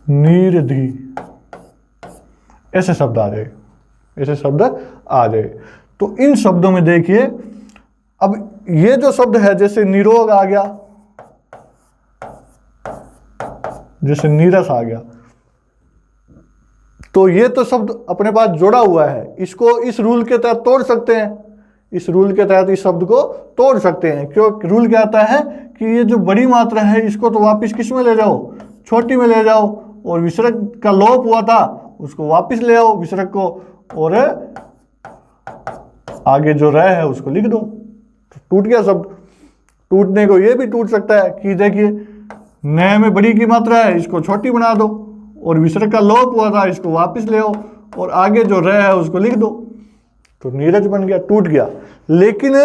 नीरधि, ऐसे शब्द आ जाए, ऐसे शब्द आ जाए। तो इन शब्दों में देखिए, अब ये जो शब्द है जैसे निरोग आ गया, जैसे नीरस आ गया, तो ये तो शब्द अपने पास जोड़ा हुआ है, इसको इस रूल के तहत तोड़ सकते हैं। इस रूल के तहत इस शब्द को तोड़ सकते हैं। क्यों? रूल क्या आता है कि ये जो बड़ी मात्रा है इसको तो वापस किस में ले जाओ, छोटी में ले जाओ, और विसर्ग का लोप हुआ था उसको वापस ले आओ विसर्ग को, और आगे जो रह है उसको लिख दो। तो टूट गया शब्द। टूटने को ये भी टूट सकता है कि देखिए न में बड़ी की मात्रा है इसको छोटी बना दो, और विसर्ग का लोप हुआ था इसको वापस ले आओ, और आगे जो रह है उसको लिख दो, तो नीरज बन गया, टूट गया। लेकिन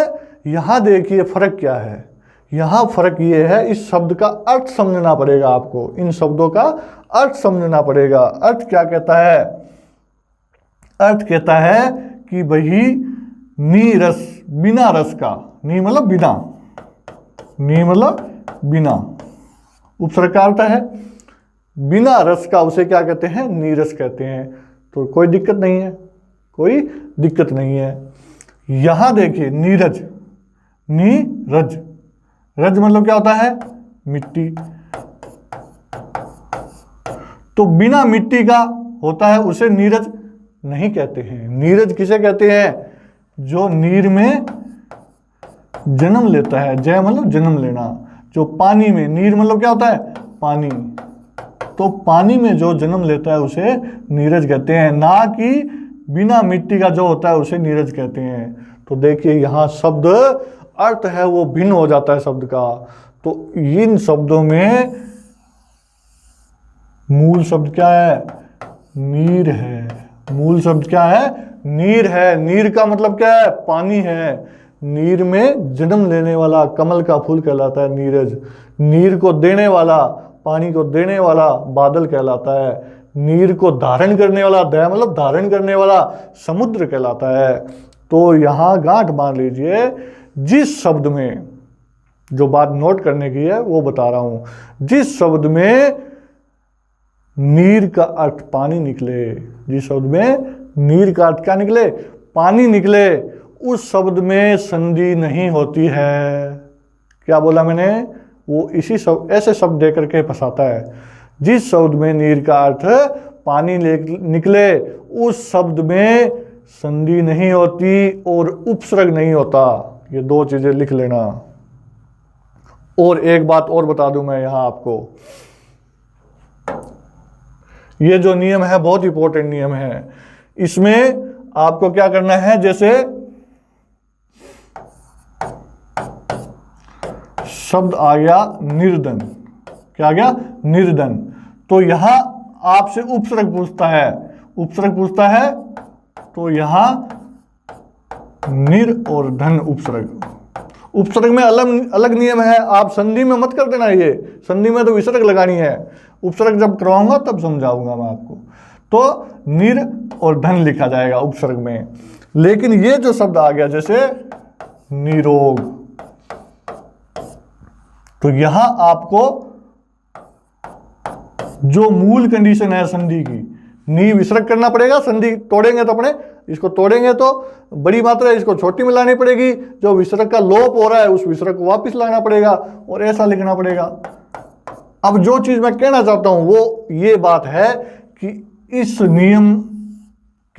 यहां देखिए फर्क क्या है। यहां फर्क ये है, इस शब्द का अर्थ समझना पड़ेगा आपको, इन शब्दों का अर्थ समझना पड़ेगा। अर्थ क्या कहता है? अर्थ कहता है कि वही नीरस, बिना रस का, नी मतलब बिना, नी मतलब बिना, उपसर्ग का अर्थ है बिना रस का, उसे क्या कहते हैं? नीरस कहते हैं। तो कोई दिक्कत नहीं है, कोई दिक्कत नहीं है। यहां देखिए नीरज, नीरज, रज मतलब क्या होता है? मिट्टी। तो बिना मिट्टी का होता है उसे नीरज नहीं कहते हैं। नीरज किसे कहते हैं? जो नीर में जन्म लेता है। जय मतलब जन्म लेना। जो पानी में, नीर मतलब क्या होता है? पानी। तो पानी में जो जन्म लेता है उसे नीरज कहते हैं, ना कि बिना मिट्टी का जो होता है उसे नीरज कहते हैं। तो देखिए यहां शब्द अर्थ है वो भिन्न हो जाता है शब्द का। तो इन शब्दों में मूल शब्द क्या है? नीर है। मूल शब्द क्या है? नीर है। नीर का मतलब क्या है? पानी है। नीर में जन्म लेने वाला कमल का फूल कहलाता है नीरज। नीर को देने वाला, पानी को देने वाला बादल कहलाता है। नीर को धारण करने वाला, दया मतलब धारण करने वाला, समुद्र कहलाता है। तो यहां गांठ बांध लीजिए, जिस शब्द में, जो बात नोट करने की है वो बता रहा हूं, जिस शब्द में नीर का अर्थ पानी निकले, जिस शब्द में नीर का अर्थ क्या निकले? पानी निकले, उस शब्द में संधि नहीं होती है। क्या बोला मैंने? वो इसी शब्द, ऐसे शब्द देकर के फंसाता है। जिस शब्द में नीर का अर्थ पानी निकले, उस शब्द में संधि नहीं होती और उपसर्ग नहीं होता। ये दो चीजें लिख लेना। और एक बात और बता दूं मैं यहां आपको, ये जो नियम है बहुत इंपॉर्टेंट नियम है। इसमें आपको क्या करना है, जैसे शब्द आ गया निर्धन, क्या आ गया? निर्धन। तो यहां आपसे उपसर्ग पूछता है, उपसर्ग पूछता है, तो यहां निर और धन उपसर्ग। उपसर्ग में अलग अलग नियम है, आप संधि में मत कर देना। ये संधि में तो विसर्ग लगानी है, उपसर्ग जब करवाऊंगा तब समझाऊंगा मैं आपको। तो निर और धन लिखा जाएगा उपसर्ग में। लेकिन ये जो शब्द आ गया जैसे निरोग, तो यहां आपको जो मूल कंडीशन है संधि की, नी विसर्ग करना पड़ेगा। संधि तोड़ेंगे तो अपने, इसको तोड़ेंगे तो बड़ी मात्रा है, इसको छोटी में लानी पड़ेगी। जो विसर्ग का लोप हो रहा है उस विसर्ग को वापस लाना पड़ेगा और ऐसा लिखना पड़ेगा। अब जो चीज मैं कहना चाहता हूं वो ये बात है कि इस नियम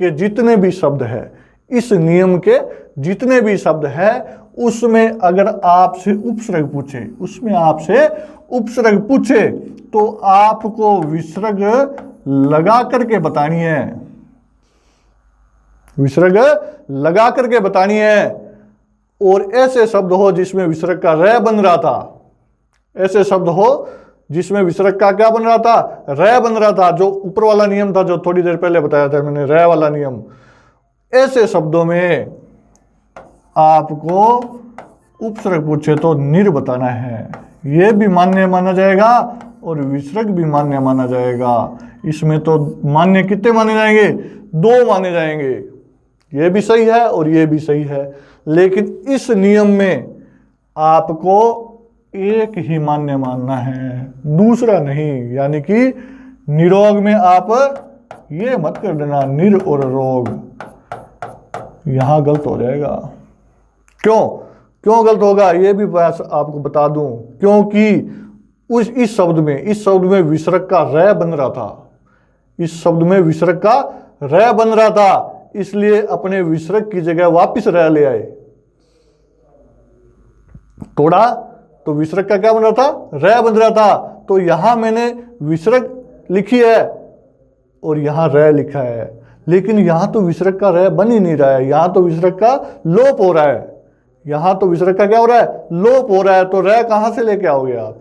के जितने भी शब्द है, इस नियम के जितने भी शब्द है, उसमें अगर आपसे उपसर्ग पूछे, उसमें आपसे उपसर्ग पूछे तो आपको विसर्ग लगा करके बतानी है, विसर्ग लगा करके बतानी है। और ऐसे शब्द हो जिसमें विसर्ग का रे बन रहा था, ऐसे शब्द हो जिसमें विसर्ग का क्या बन रहा था? रे बन रहा था। जो ऊपर वाला नियम था जो थोड़ी देर पहले बताया था मैंने, रे वाला नियम। ऐसे शब्दों में आपको उपसर्ग पूछे तो निर बताना है। यह भी मान्य माना जाएगा और विसर्ग भी मान्य माना जाएगा। इसमें तो मान्य कितने माने जाएंगे? 2 माने जाएंगे। यह भी सही है और यह भी सही है। लेकिन इस नियम में आपको एक ही मान्य मानना है, दूसरा नहीं। यानी कि निरोग में आप ये मत कर देना निर और रोग, यहां गलत हो जाएगा। क्यों गलत होगा ये भी आपको बता दूं। क्योंकि इस शब्द में विसर्ग का रे बन रहा था, इस शब्द में विसर्ग का रे बन रहा था, इसलिए अपने विसर्ग की जगह वापस रे ले आए। तोड़ा तो विसर्ग का क्या बन रहा था, रै बन रहा था। तो यहां मैंने विसर्ग लिखी है और यहां रै लिखा है, लेकिन यहां तो विसर्ग का रै बन ही नहीं रहा है, यहां तो विसर्ग का लोप हो रहा है। यहां तो विसर्ग का क्या हो रहा है, लोप हो रहा है। तो रै कहां से लेके आओगे आप,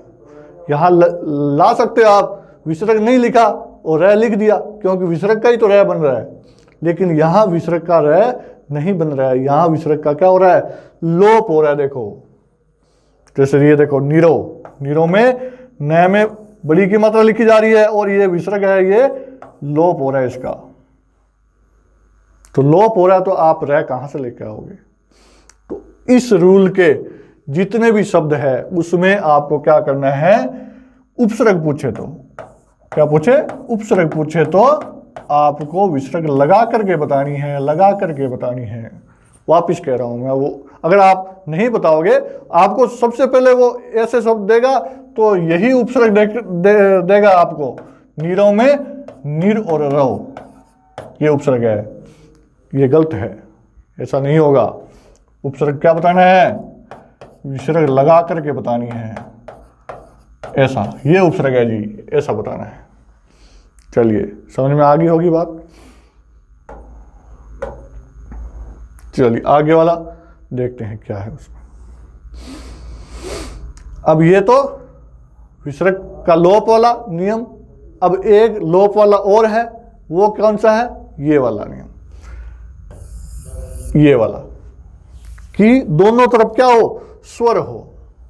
यहां ला सकते हो आप, विसर्ग नहीं लिखा और रै लिख दिया, क्योंकि विसर्ग का ही तो रै बन रहा है। लेकिन यहां विसर्ग का रै नहीं बन रहा है, यहां विसर्ग का क्या हो रहा है, लोप हो रहा है। देखो जैसे ये देखो नीरो, नीरो में न में बड़ी की मात्रा लिखी जा रही है और ये विसर्ग है, ये लोप हो रहा है इसका। तो लोप हो रहा है तो आप रै कहां से लेके आओगे। तो इस रूल के जितने भी शब्द है उसमें आपको क्या करना है, उपसर्ग पूछे तो क्या पूछे, उपसर्ग पूछे तो आपको विसर्ग लगा करके बतानी है, लगा करके बतानी है। वापिस कह रहा हूं मैं, वो अगर आप नहीं बताओगे, आपको सबसे पहले वो ऐसे शब्द देगा तो यही उपसर्ग देगा आपको। नीरों में नीर और रव, ये उपसर्ग है, ये गलत है, ऐसा नहीं होगा। उपसर्ग क्या बताना है, विसर्ग लगा करके बतानी है, ऐसा, ये उपसर्ग है जी, ऐसा बताना है। चलिए समझ में आ गई होगी बात। चलिए आगे वाला देखते हैं क्या है उसमें। अब ये तो विसर्ग का लोप वाला नियम, अब एक लोप वाला और है, वो कौन सा है, ये वाला नियम, ये वाला कि दोनों तरफ क्या हो, स्वर हो,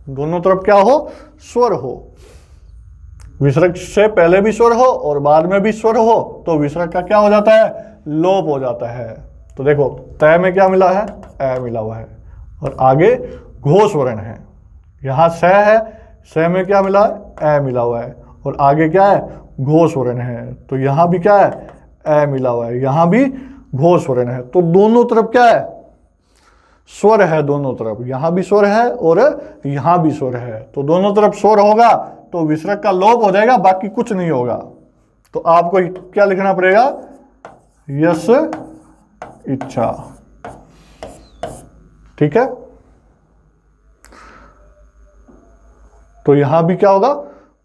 दोनों तरफ क्या हो, स्वर हो। विसर्ग से पहले भी स्वर हो और बाद में भी स्वर हो तो विसर्ग का क्या हो जाता है, लोप हो जाता है। तो देखो तय में क्या मिला है, ए मिला हुआ है और आगे घोष वर्ण है। यहां स है, स में क्या मिला है, ए मिला हुआ है और आगे क्या है, घोष वर्ण है। तो यहां भी क्या है, ए मिला हुआ है, यहां भी घोष वर्ण है। तो दोनों तरफ क्या है, स्वर है, दोनों तरफ, यहां भी स्वर है और यहां भी स्वर है। तो दोनों तरफ स्वर होगा तो विसर्ग का लोप हो जाएगा, बाकी कुछ नहीं होगा। तो आपको क्या लिखना पड़ेगा, यस इच्छा, ठीक है। तो यहां भी क्या होगा,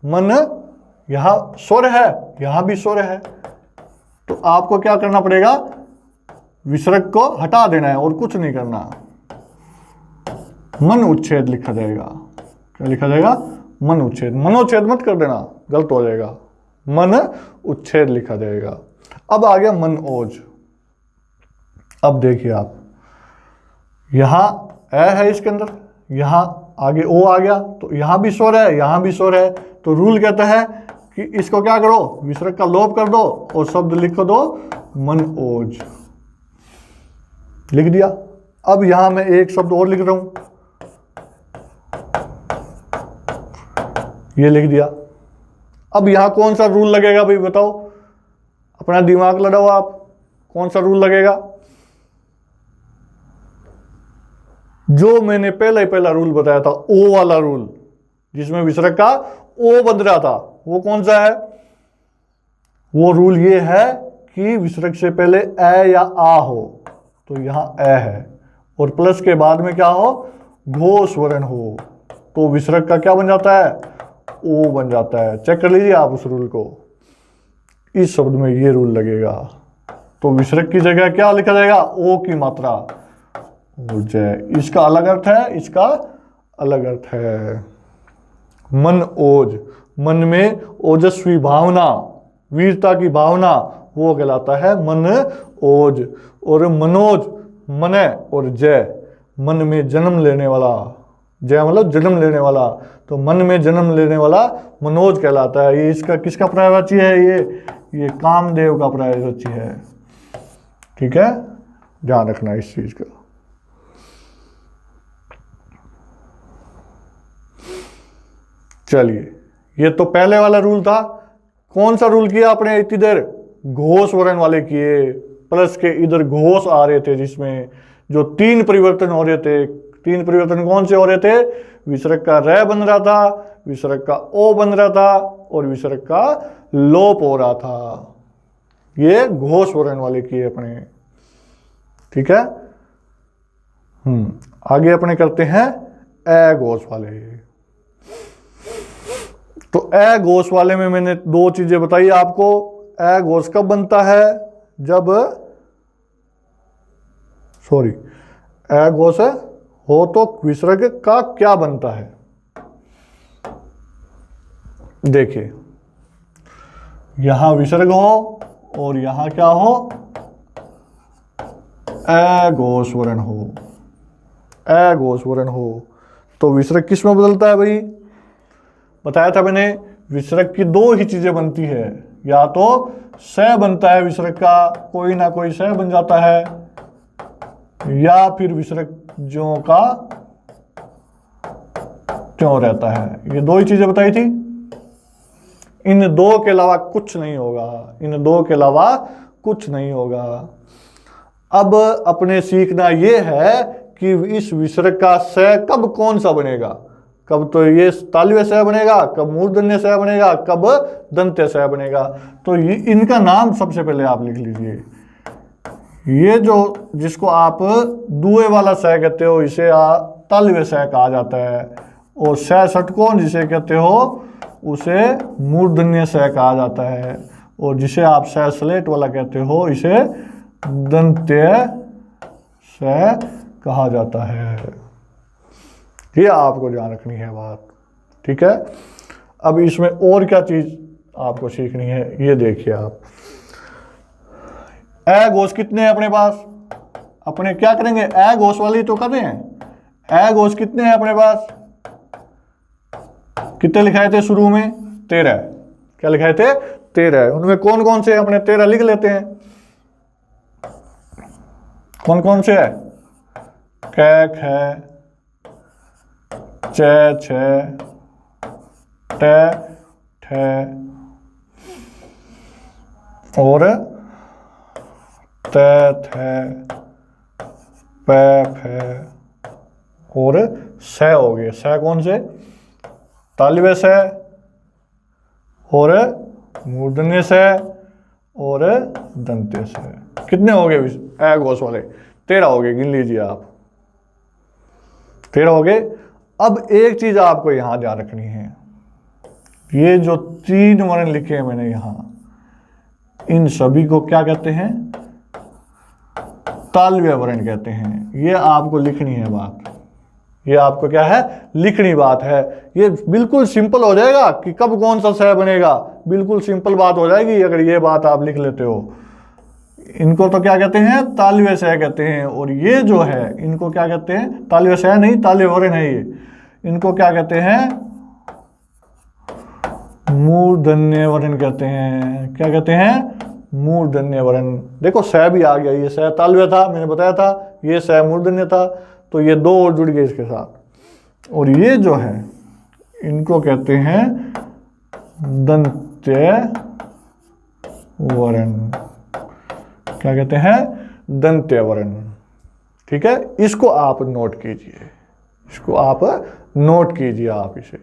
मन, यहां स्वर है, यहां भी स्वर है, तो आपको क्या करना पड़ेगा, विसर्ग को हटा देना है और कुछ नहीं करना। मन उच्छेद लिखा जाएगा, क्या लिखा जाएगा, मन उच्छेद, मनोच्छेद मत कर देना, गलत हो जाएगा, मन उच्छेद लिखा जाएगा। अब आ गया मन ओज। अब देखिए आप, यहां ए है इसके अंदर, यहां आगे ओ आ गया, तो यहां भी स्वर है, यहां भी स्वर है। तो रूल कहता है कि इसको क्या करो, विसर्ग का लोप कर दो और शब्द लिख दो मन ओज, लिख दिया। अब यहां मैं एक शब्द और लिख रहा हूं, ये लिख दिया। अब यहां कौन सा रूल लगेगा भाई बताओ, अपना दिमाग लड़ाओ आप, कौन सा रूल लगेगा। जो मैंने पहला रूल बताया था, ओ वाला रूल, जिसमें विसर्ग का ओ बन रहा था, वो कौन सा है, वो रूल ये है कि विसर्ग से पहले ए या आ हो, तो यहां ए है और प्लस के बाद में क्या हो, घोष वर्ण हो, तो विसर्ग का क्या बन जाता है, ओ बन जाता है। चेक कर लीजिए आप उस रूल को, इस शब्द में ये रूल लगेगा। तो विसर्ग की जगह क्या लिखा जाएगा, ओ की मात्रा, जय, इसका अलग अर्थ है, इसका अलग अर्थ है। मन ओज, मन में ओजस्वी भावना, वीरता की भावना, वो कहलाता है मन ओज। और मनोज, मन और जय, मन में जन्म लेने वाला, जय मतलब जन्म लेने वाला, तो मन में जन्म लेने वाला मनोज कहलाता है। ये इसका किसका पर्यायवाची है, ये कामदेव का पर्यायवाची है, ठीक है, ध्यान रखना इस चीज का। चलिए, ये तो पहले वाला रूल था। कौन सा रूल किया आपने इतनी देर, घोष वर्ण वाले किए, प्लस के इधर घोष आ रहे थे, जिसमें जो तीन परिवर्तन हो रहे थे। तीन परिवर्तन कौन से हो रहे थे, विसर्ग का रै बन रहा था, विसर्ग का ओ बन रहा था और विसर्ग का लोप हो रहा था। ये घोष वर्ण वाले किए अपने, ठीक है। आगे अपने करते हैं ए घोष वाले। तो ए घोष वाले में मैंने दो चीजें बताई आपको। ए घोष कब बनता है? जब ए घोष हो तो विसर्ग का क्या बनता है? देखिए, यहां विसर्ग हो और यहां क्या हो? ए घोष वर्ण हो। ए घोष वर्ण हो तो विसर्ग किस में बदलता है भाई? बताया था मैंने, विसर्ग की दो ही चीजें बनती है, या तो स बनता है विसर्ग का, कोई ना कोई स बन जाता है, या फिर विसर्ग ज्यों का त्यों रहता है। ये दो ही चीजें बताई थी। इन दो के अलावा कुछ नहीं होगा, इन दो के अलावा कुछ नहीं होगा। अब अपने सीखना यह है कि इस विसर्ग का स कब कौन सा बनेगा। कब तो ये तालव्य स बनेगा, कब मूर्धन्य स बनेगा, कब दंत्य स बनेगा। तो इनका नाम सबसे पहले आप लिख लीजिए। ये जो जिसको आप दुए वाला स कहते हो, इसे तालव्य स कहा जाता है, और स षटकोण जिसे कहते हो उसे मूर्धन्य स कहा जाता है, और जिसे आप स स्लेट वाला कहते हो इसे दंत्य स कहा जाता है। ये आपको ध्यान रखनी है बात, ठीक है। अब इसमें और क्या चीज आपको सीखनी है, ये देखिए आप। ए घोष कितने हैं अपने पास? अपने क्या करेंगे, ए घोष वाली तो कर रहे हैं। ए घोष कितने हैं अपने पास? कितने लिखाए थे शुरू में? 13। क्या लिखाए थे? 13। उनमें कौन कौन से? अपने 13 लिख लेते हैं। कौन कौन से है? क, ख, च, छ, ट, ठ और त, थ, प, फ और स हो गए। स कौन से? तालव्य स और मूर्धन्य स और दंत्य स। कितने हो गए ए घोष वाले? 13 हो गए, गिन लीजिए आप। 13 हो गए। अब एक चीज आपको यहां ध्यान रखनी है, ये जो 3 वर्ण लिखे हैं मैंने यहां, इन सभी को क्या कहते हैं? तालव्य वर्ण कहते हैं। ये आपको लिखनी है बात, ये आपको क्या है? लिखनी बात है। ये बिल्कुल सिंपल हो जाएगा कि कब कौन सा स बनेगा, बिल्कुल सिंपल बात हो जाएगी अगर ये बात आप लिख लेते हो। इनको तो क्या कहते हैं? तालव्य स कहते हैं। और ये जो है इनको क्या कहते हैं? तालव्य स नहीं, तालव्य वर्ण है ये। इनको क्या कहते हैं? मूर्धन्य वर्ण कहते हैं। क्या कहते हैं? मूर्धन्य वर्ण। देखो स भी आ गया, ये स तालव्य था, मैंने बताया था, ये स मूर्धन्य था, तो ये दो और जुड़ गए इसके साथ। और ये जो है इनको कहते हैं दंत्य वर्ण। क्या कहते हैं? दंत्य वर्ण। ठीक है, इसको आप नोट कीजिए, इसको आप नोट कीजिए आप इसे,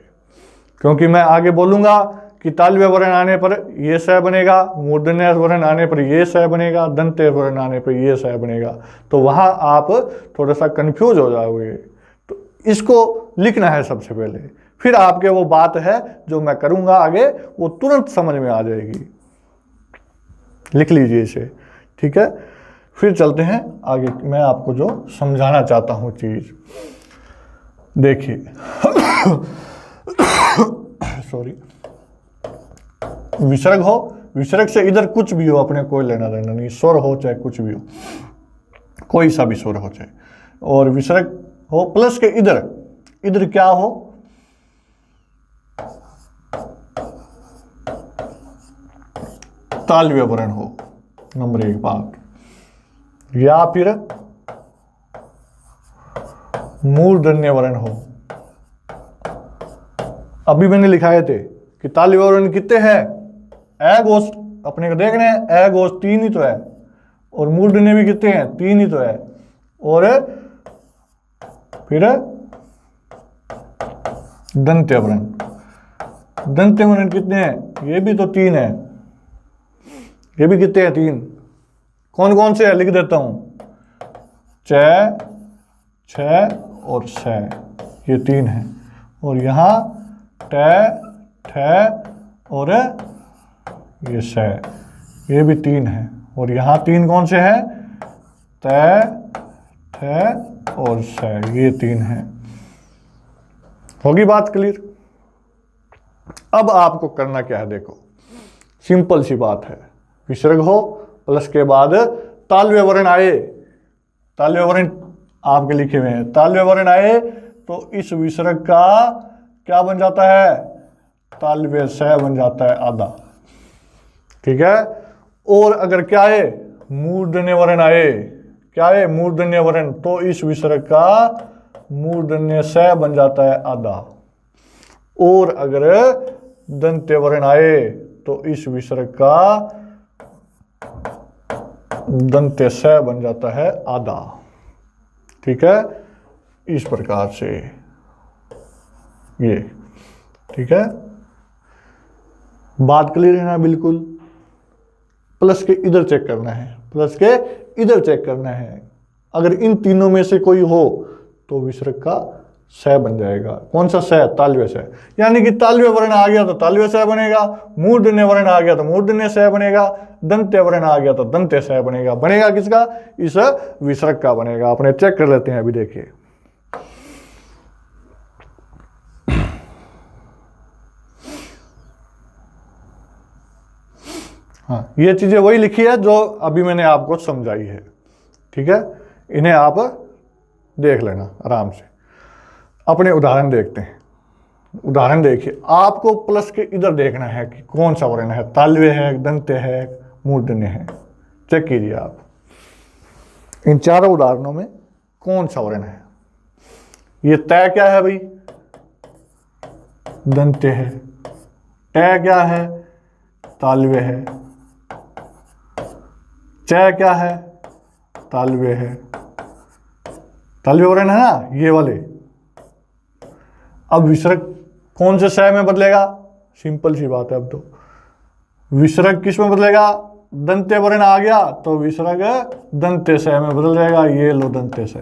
क्योंकि मैं आगे बोलूंगा कि तालव्य वर्ण आने पर ये स बनेगा, मूर्धन्य वर्ण आने पर ये स बनेगा, दंत्य वर्ण आने पर ये स बनेगा, तो वहां आप थोड़ा सा कंफ्यूज हो जाओगे। तो इसको लिखना है सबसे पहले, फिर आपके वो बात है जो मैं करूंगा आगे वो तुरंत समझ में आ जाएगी। लिख लीजिए इसे, ठीक है। फिर चलते हैं आगे, मैं आपको जो समझाना चाहता हूं चीज देखिए। सॉरी, विसर्ग हो, विसर्ग से इधर कुछ भी हो अपने कोई लेना देना नहीं, स्वर हो चाहे कुछ भी हो, कोई सा भी स्वर हो चाहे, और विसर्ग हो प्लस के इधर, इधर क्या हो? तालव्य वर्ण हो, नंबर 1 बात, या फिर मूर्धन्य वर्ण हो। अभी मैंने लिखाए थे कि तालव्य वर्ण कितने हैं? ए घोष अपने को देखने हैं, ए घोष 3 ही तो है, और मूर्धन्य भी कितने हैं? 3 ही तो है, और फिर दंत्य वर्ण, दंत्य वर्ण कितने हैं? ये भी तो 3 है, ये भी कितने हैं? 3। कौन कौन से है? लिख देता हूं, च, छ और स। ये 3 है, और यहाँ ट, ठ और ये स, ये भी 3 है, और यहाँ 3 कौन से हैं? त, थ और स, ये 3 है। होगी बात क्लियर? अब आपको करना क्या है, देखो सिंपल सी बात है। विसर्ग हो प्लस के बाद तालव्य वर्ण आए, तालव्य वर्ण आपके लिखे हुए हैं, तालव्य वर्ण आए तो इस विसर्ग का क्या बन जाता है? तालव्य स बन जाता है आधा, ठीक है। और अगर क्या है? मूर्धन्य वर्ण आए, क्या है? मूर्धन्य वर्ण, तो इस विसर्ग का मूर्धन्य स बन जाता है आधा। और अगर दंत्य वर्ण आए तो इस विसर्ग का दंत्य स बन जाता है आधा, ठीक है। इस प्रकार से ये, ठीक है। बात क्लियर है ना? बिल्कुल। प्लस के इधर चेक करना है, प्लस के इधर चेक करना है। अगर इन तीनों में से कोई हो तो विसर्ग का स बन जाएगा। कौन सा स? तालव्य स। यानी कि तालव्य वर्ण आ गया तो तालव्य स बनेगा, मूर्धन्य वर्ण आ गया तो मूर्धन्य स बनेगा, दंत्य वर्ण आ गया तो दंत्य स बनेगा। बनेगा किसका? इस विसर्ग का बनेगा। अपने चेक कर लेते हैं, अभी देखिए। हाँ, ये चीजें वही लिखी है जो अभी मैंने आपको समझाई है, ठीक है। इन्हें आप देख लेना आराम से। अपने उदाहरण देखते हैं। उदाहरण देखिए, आपको प्लस के इधर देखना है कि कौन सा वर्ण है, तालव्य है, दंत्य है, मूर्धन्य है। चेक कीजिए आप इन चारों उदाहरणों में कौन सा वर्ण है। ये तय क्या है भाई? दंत्य है। ट क्या है? तालव्य है। च क्या है? तालव्य है। तालव्य वर्ण है ना ये वाले। अब विसर्ग कौन से स में बदलेगा? सिंपल सी बात है। अब तो विसर्ग किस में बदलेगा? दंत्य वर्ण आ गया तो विसर्ग दंत्य स में बदल जाएगा। ये लो दंत्य स।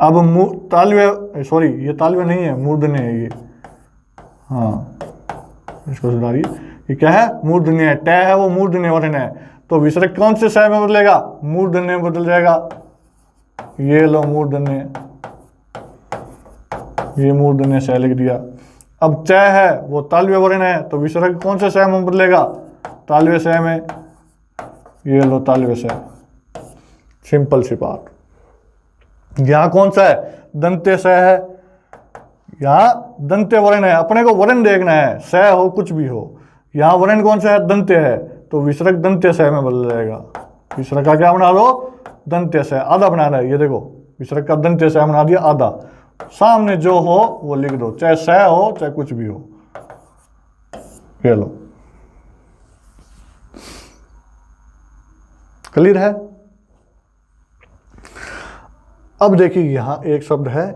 अब तालव्य, सॉरी ये तालव्य नहीं है, मूर्धन्य है ये। हाँ, इसको सुधारिए। ये क्या है? मूर्धन्य है। ट है वो मूर्धन्य वर्ण है, तो विसर्ग कौन से स में बदलेगा? मूर्धन्य में बदल जाएगा। ये लो मूर्धन्य, ये मूर्धन्य स लिख दिया। अब च है वो तालव्य वर्ण है, तो विसर्ग कौन से स में बदलेगा? तालव्य स में। ये लो तालव्य स। सिंपल सी बात। यहां कौन सा है? दंत्य स है। यहाँ दंत्य वर्ण है, अपने को वर्ण देखना है, स हो कुछ भी हो। यहाँ वर्ण कौन सा है? दंत्य है, तो विसर्ग दंत्य स में बदल जाएगा। विसर्ग का क्या बना दो? दंत्य स। आधा बनाना है, ये देखो विसर्ग का दंत्य स बना दिया आधा। सामने जो हो वो लिख दो, चाहे स हो चाहे कुछ भी हो। ये लो, क्लियर है? अब देखिए यहां एक शब्द है,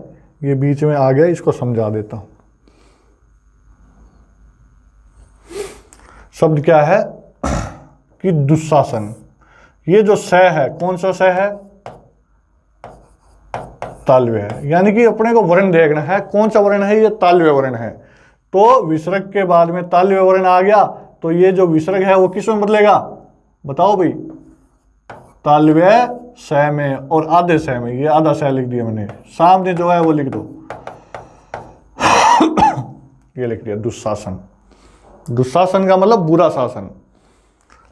ये बीच में आ गया, इसको समझा देता हूं। शब्द क्या है? कि दुशासन। ये जो स है, कौन सा स है? तालव्य है। यानी कि अपने को वर्ण देखना है, कौन सा वर्ण है? ये तालव्य वर्ण है। तो विसर्ग के बाद में तालव्य वर्ण आ गया, तो ये जो विसर्ग है वो किस में बदलेगा? बताओ भाई। तालव्य स में और आधे स में। ये आधा स लिख दिया मैंने, सामने जो है वो लिख दो। ये लिख दिया दुशासन। दुशासन का मतलब बुरा शासन।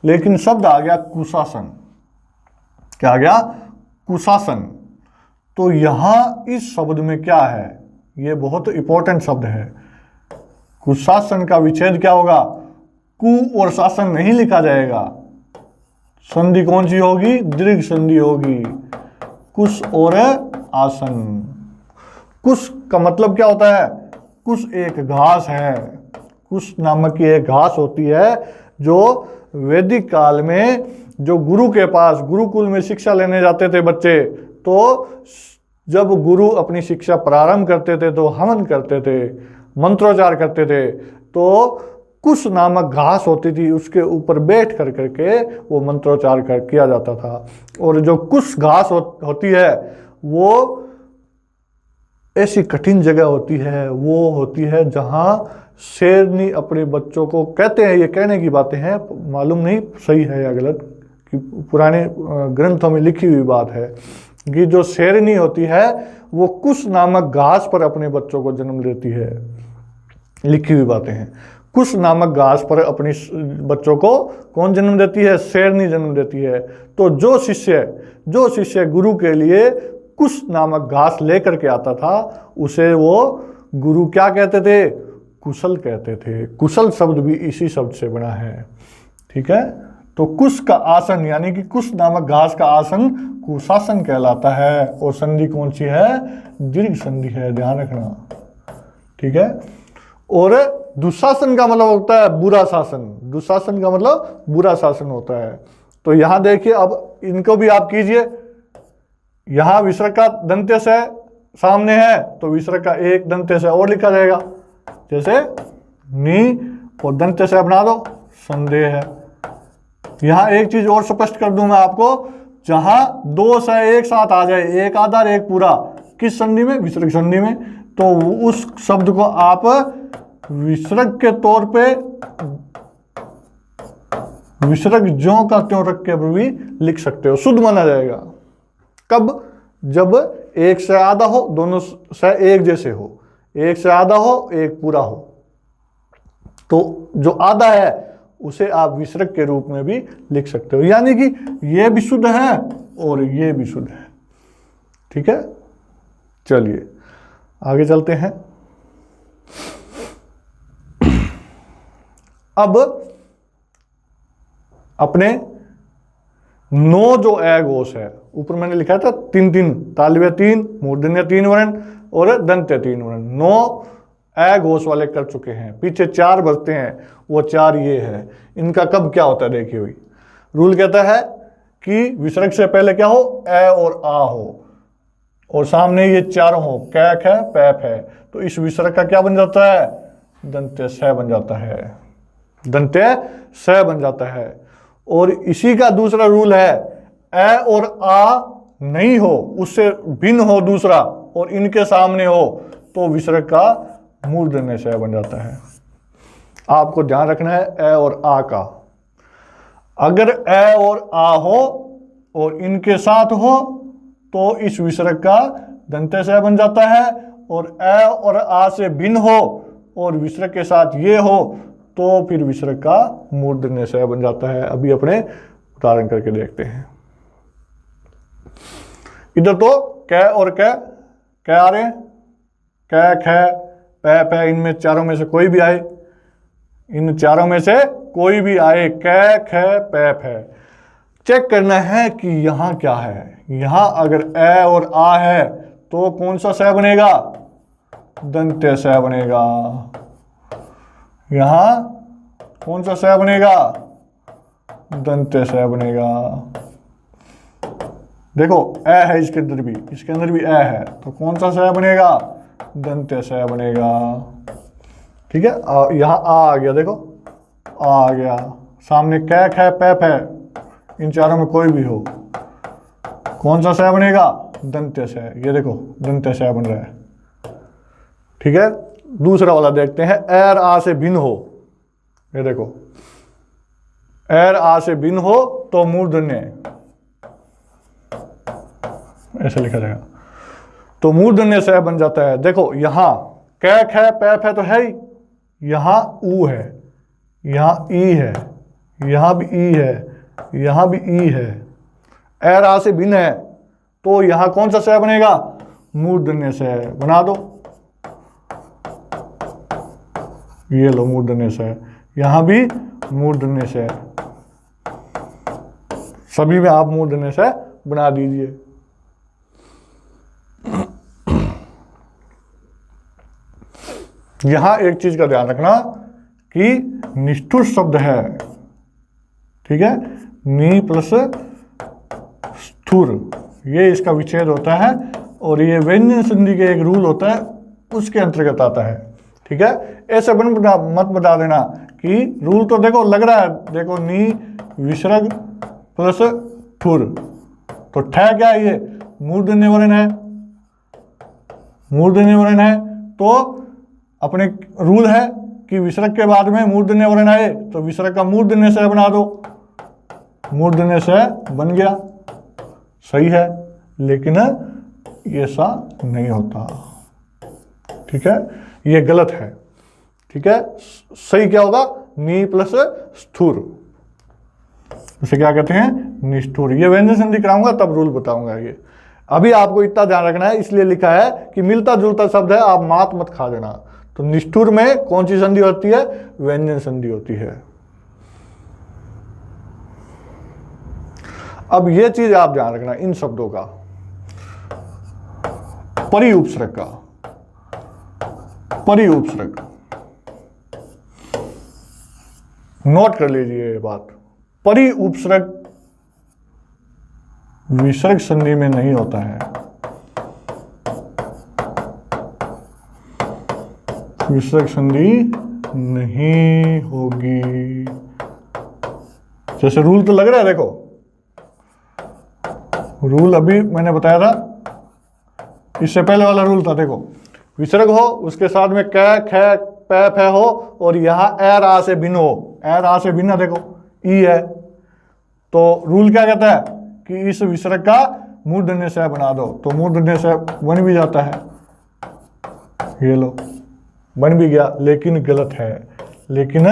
लेकिन शब्द आ गया कुशासन। क्या आ गया? कुशासन। तो यहां इस शब्द में क्या है? ये बहुत इंपॉर्टेंट शब्द है। कुशासन का विच्छेद क्या होगा? कु और शासन नहीं लिखा जाएगा। संधि कौन सी होगी? दीर्घ संधि होगी। कुश और आसन। कुश का मतलब क्या होता है? कुश एक घास है। कुश नामक की एक घास होती है जो वैदिक काल में जो गुरु के पास गुरुकुल में शिक्षा लेने जाते थे बच्चे, तो जब गुरु अपनी शिक्षा प्रारंभ करते थे तो हवन करते थे, मंत्रोच्चार करते थे। तो कुश नामक घास होती थी, उसके ऊपर बैठ कर करके वो मंत्रोच्चार किया जाता था। और जो कुश घास होती है वो ऐसी कठिन जगह होती है, वो होती है जहाँ शेरनी अपने बच्चों को, कहते हैं, ये कहने की बातें हैं, मालूम नहीं सही है या गलत, कि पुराने ग्रंथों में लिखी हुई बात है कि जो शेरनी होती है वो कुश नामक घास पर अपने बच्चों को जन्म देती है। लिखी हुई बातें हैं, कुश नामक घास पर अपनी बच्चों को कौन जन्म देती है? शेरनी जन्म देती है। तो जो शिष्य गुरु के लिए कुश नामक घास लेकर के आता था, उसे वो गुरु क्या कहते थे? कुशल कहते थे। कुशल शब्द भी इसी शब्द से बना है, ठीक है। तो कुश का आसन यानी कि कुश नामक घास का आसन कुशासन कहलाता है। और संधि कौन सी है? दीर्घ संधि है, ध्यान रखना, ठीक है। और दुशासन का मतलब होता है बुरा शासन, दुशासन का मतलब बुरा शासन होता है। तो यहां देखिए, अब इनको भी आप कीजिए। यहां विसर्ग का दंत्य से सामने है तो विसर्ग का एक दंत्य से और लिखा जाएगा, जैसे नी, और दंत्य से बना दो संदेह है। यहां एक चीज और स्पष्ट कर दूं मैं आपको, जहां दो से एक साथ आ जाए, एक आधा एक पूरा, किस संधि में? विसर्ग संधि में, तो उस शब्द को आप विसर्ग के तौर पे विसर्ग ज्यों का त्यों रख के भी लिख सकते हो, शुद्ध माना जाएगा। कब? जब एक से आधा हो, दोनों से एक जैसे हो, एक से आधा हो, एक पूरा हो। तो जो आधा है उसे आप विसर्ग के रूप में भी लिख सकते हो, यानी कि ये भी शुद्ध है और ये भी शुद्ध है, ठीक है। चलिए आगे चलते हैं। अब अपने 9 जो ए घोष है, ऊपर मैंने लिखा था 3-3, तालव्य 3, मूर्धन्य 3 वर्ण और दंत्य 3 वर्ण, 9 ए घोष वाले कर चुके हैं। पीछे 4 बचते हैं, वो 4 ये है। इनका कब क्या होता है देखिए भाई। रूल कहता है कि विसर्ग से पहले क्या हो? ए और आ हो, और सामने ये 4 हो, कैक है, पैप है, तो इस विसर्ग का क्या बन जाता है? दंत्य स बन जाता है, दंत्य स बन जाता है। और इसी का दूसरा रूल है, ए और आ नहीं हो, उससे भिन्न हो दूसरा, और इनके सामने हो, तो विसर्ग का मूर्धन्य स बन जाता है। आपको ध्यान रखना है ए और आ का। अगर ए और आ हो और इनके साथ हो तो इस विसर्ग का दंत्य स बन जाता है, और ए और आ से भिन्न हो और विसर्ग के साथ ये हो तो फिर विसर्ग का मूर्धन्य स बन जाता है। अभी अपने उदाहरण करके देखते हैं। इधर तो कै और कै आ रहे हैं, कै, ख, पैप है, इनमें चारों में से कोई भी आए, इन चारों में से कोई भी आए, कै, ख, पैप है। चेक करना है कि यहां क्या है। यहां अगर ए और आ है तो कौन सा स बनेगा? दंत्य स बनेगा। यहां कौन सा स बनेगा? दंत्य स बनेगा। देखो ए है इसके अंदर भी, इसके अंदर भी ए है, तो कौन सा स बनेगा? दंत्य स बनेगा, ठीक है। यहां आ गया, देखो आ गया, सामने कैक है, पैप है, इन चारों में कोई भी हो, कौन सा स बनेगा? दंत्य स। ये देखो दंत्य स बन रहा है, ठीक है। दूसरा वाला देखते हैं, एर आ से भिन्न हो। ये देखो एर आ से भिन्न हो तो मूर्धन्य, ऐसे लिखा जाएगा, तो मूर्धन्य स बन जाता है। देखो यहां कैक है, पैप है तो है ही, यहां ऊ है, यहां ई है, यहां भी ई है, यहां भी ई है। एर आ से भिन्न है तो यहां कौन सा स बनेगा? मूर्धन्य स। बना दो, ये लो मूर्धन्य स, यहां भी मूर्धन्य स, सभी में आप मूर्धन्य स बना दीजिए। यहां एक चीज का ध्यान रखना कि निष्ठुर शब्द है, ठीक है, नी प्लस स्थूर, ये इसका विच्छेद होता है, और ये व्यंजन संधि के एक रूल होता है, उसके अंतर्गत आता है, ठीक है। ऐसे मत बता देना कि रूल तो देखो लग रहा है, देखो नी विसर्ग प्लस ठुर, तो ठ क्या है? ये मूर्धन्य वर्ण है, मूर्धन्य वर्ण है तो अपने रूल है कि विसर्ग के बाद में मूर्धन्य वर्ण आए तो विसर्ग का मूर्धन्य से बना दो, मूर्धन्य से बन गया, सही है। लेकिन ऐसा नहीं होता, ठीक है, ये गलत है, ठीक है। सही क्या होगा, नी प्लस स्थूर, उसे क्या कहते हैं, निष्ठुर। ये व्यंजन संधि कराऊंगा तब रूल बताऊंगा। ये अभी आपको इतना ध्यान रखना है, इसलिए लिखा है कि मिलता जुलता शब्द है, आप मात मत खा देना। तो निष्ठुर में कौन सी संधि होती है, व्यंजन संधि होती है। अब ये चीज आप ध्यान रखना इन शब्दों का, परि उपसर्ग का, परि उपसर्ग नोट कर लीजिए ये बात। परि उपसर्ग विसर्ग संधि में नहीं होता है, विसर्ग संधि नहीं होगी। जैसे रूल तो लग रहा है, देखो रूल अभी मैंने बताया था, इससे पहले वाला रूल था, देखो विसर्ग हो उसके साथ में कै ख पै फै हो और यहां ए रा से भिन्न हो, ए रा से भिन्न देखो ई है, तो रूल क्या कहता है कि इस विसर्ग का मूर्धन्य से बना दो, तो मूर्धन्य से बन भी जाता है, ये लो बन भी गया, लेकिन गलत है, लेकिन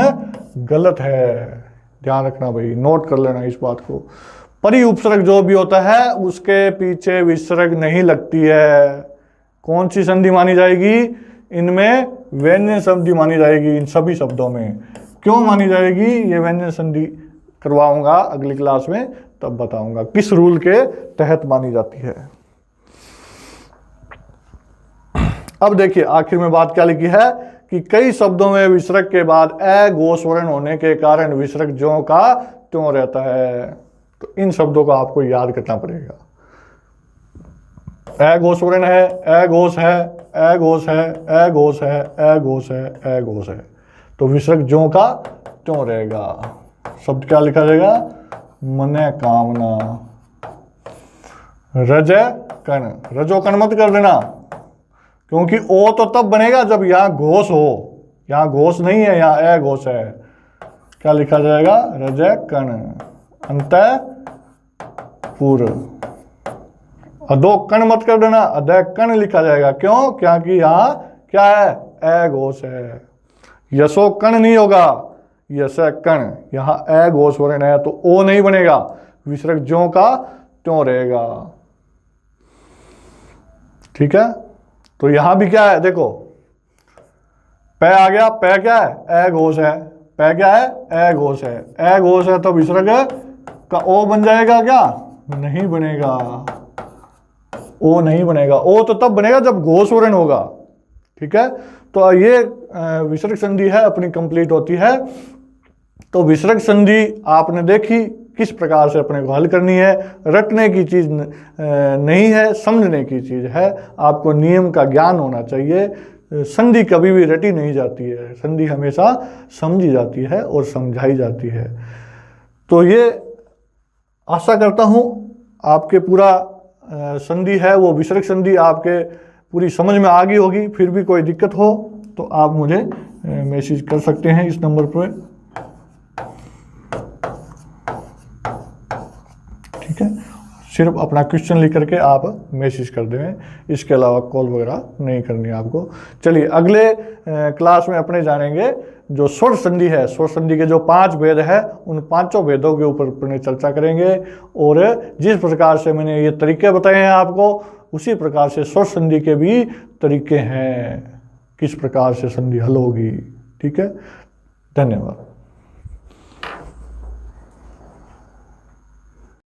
गलत है। ध्यान रखना भाई, नोट कर लेना इस बात को। परि उपसर्ग जो भी होता है उसके पीछे विसर्ग नहीं लगती है। कौन सी संधि मानी जाएगी, इनमें व्यंजन संधि मानी जाएगी, इन सभी शब्दों में। क्यों मानी जाएगी, ये व्यंजन संधि करवाऊंगा अगली क्लास में, तब बताऊंगा किस रूल के तहत मानी जाती है। अब देखिए आखिर में बात क्या लिखी है कि कई शब्दों में विसर्ग के बाद ए घोष वर्ण होने के कारण विसर्ग ज्यों का त्यों रहता है। तो इन शब्दों को आपको याद करना पड़ेगा। ए घोष वर्ण है, ए घोष है, ए घोष है, ए घोष है, ए घोष है, ए घोष है, तो विसर्ग ज्यों का त्यों रहेगा। शब्द क्या लिखा जाएगा, मने कामना, रज कण, रजो कण मत कर देना, क्योंकि ओ तो तब बनेगा जब यहां घोष हो, यहां घोष नहीं है, यहां ए घोष है। क्या लिखा जाएगा, रज कण, अंत पूर्व, अधो कण मत कर देना, अधय कण लिखा जाएगा। क्यों, क्योंकि यहां क्या है, ए घोष है। यशो कण नहीं होगा, यश कण, यहां ए घोष वर्ण है तो ओ नहीं बनेगा, विसर्ग ज्यों का त्यों रहेगा, ठीक है। तो यहां भी क्या है, देखो पै आ गया, पै क्या है, ए घोष है, पै क्या है, ए घोष है, ए घोष है तो विसर्ग का ओ बन जाएगा क्या, नहीं बनेगा, ओ नहीं बनेगा। ओ तो तब बनेगा जब घोष वर्ण होगा, ठीक है। तो ये विसर्ग संधि है अपनी कंप्लीट होती है। तो विसर्ग संधि आपने देखी किस प्रकार से अपने को हल करनी है, रटने की चीज नहीं है, समझने की चीज है। आपको नियम का ज्ञान होना चाहिए। संधि कभी भी रटी नहीं जाती है, संधि हमेशा समझी जाती है और समझाई जाती है। तो ये आशा करता हूँ आपके पूरा संधि है वो विसर्ग संधि आपके पूरी समझ में आ गई होगी। फिर भी कोई दिक्कत हो तो आप मुझे मैसेज कर सकते हैं इस नंबर पर, ठीक है। सिर्फ अपना क्वेश्चन लिख करके आप मैसेज कर दें, इसके अलावा कॉल वगैरह नहीं करनी है आपको। चलिए अगले क्लास में अपने जानेंगे जो स्वर संधि है, स्वर संधि के जो 5 भेद है उन 5 भेदों के ऊपर अपने चर्चा करेंगे। और जिस प्रकार से मैंने ये तरीके बताए हैं आपको, उसी प्रकार से स्वर संधि के भी तरीके हैं, किस प्रकार से संधि हल होगी, ठीक है। धन्यवाद।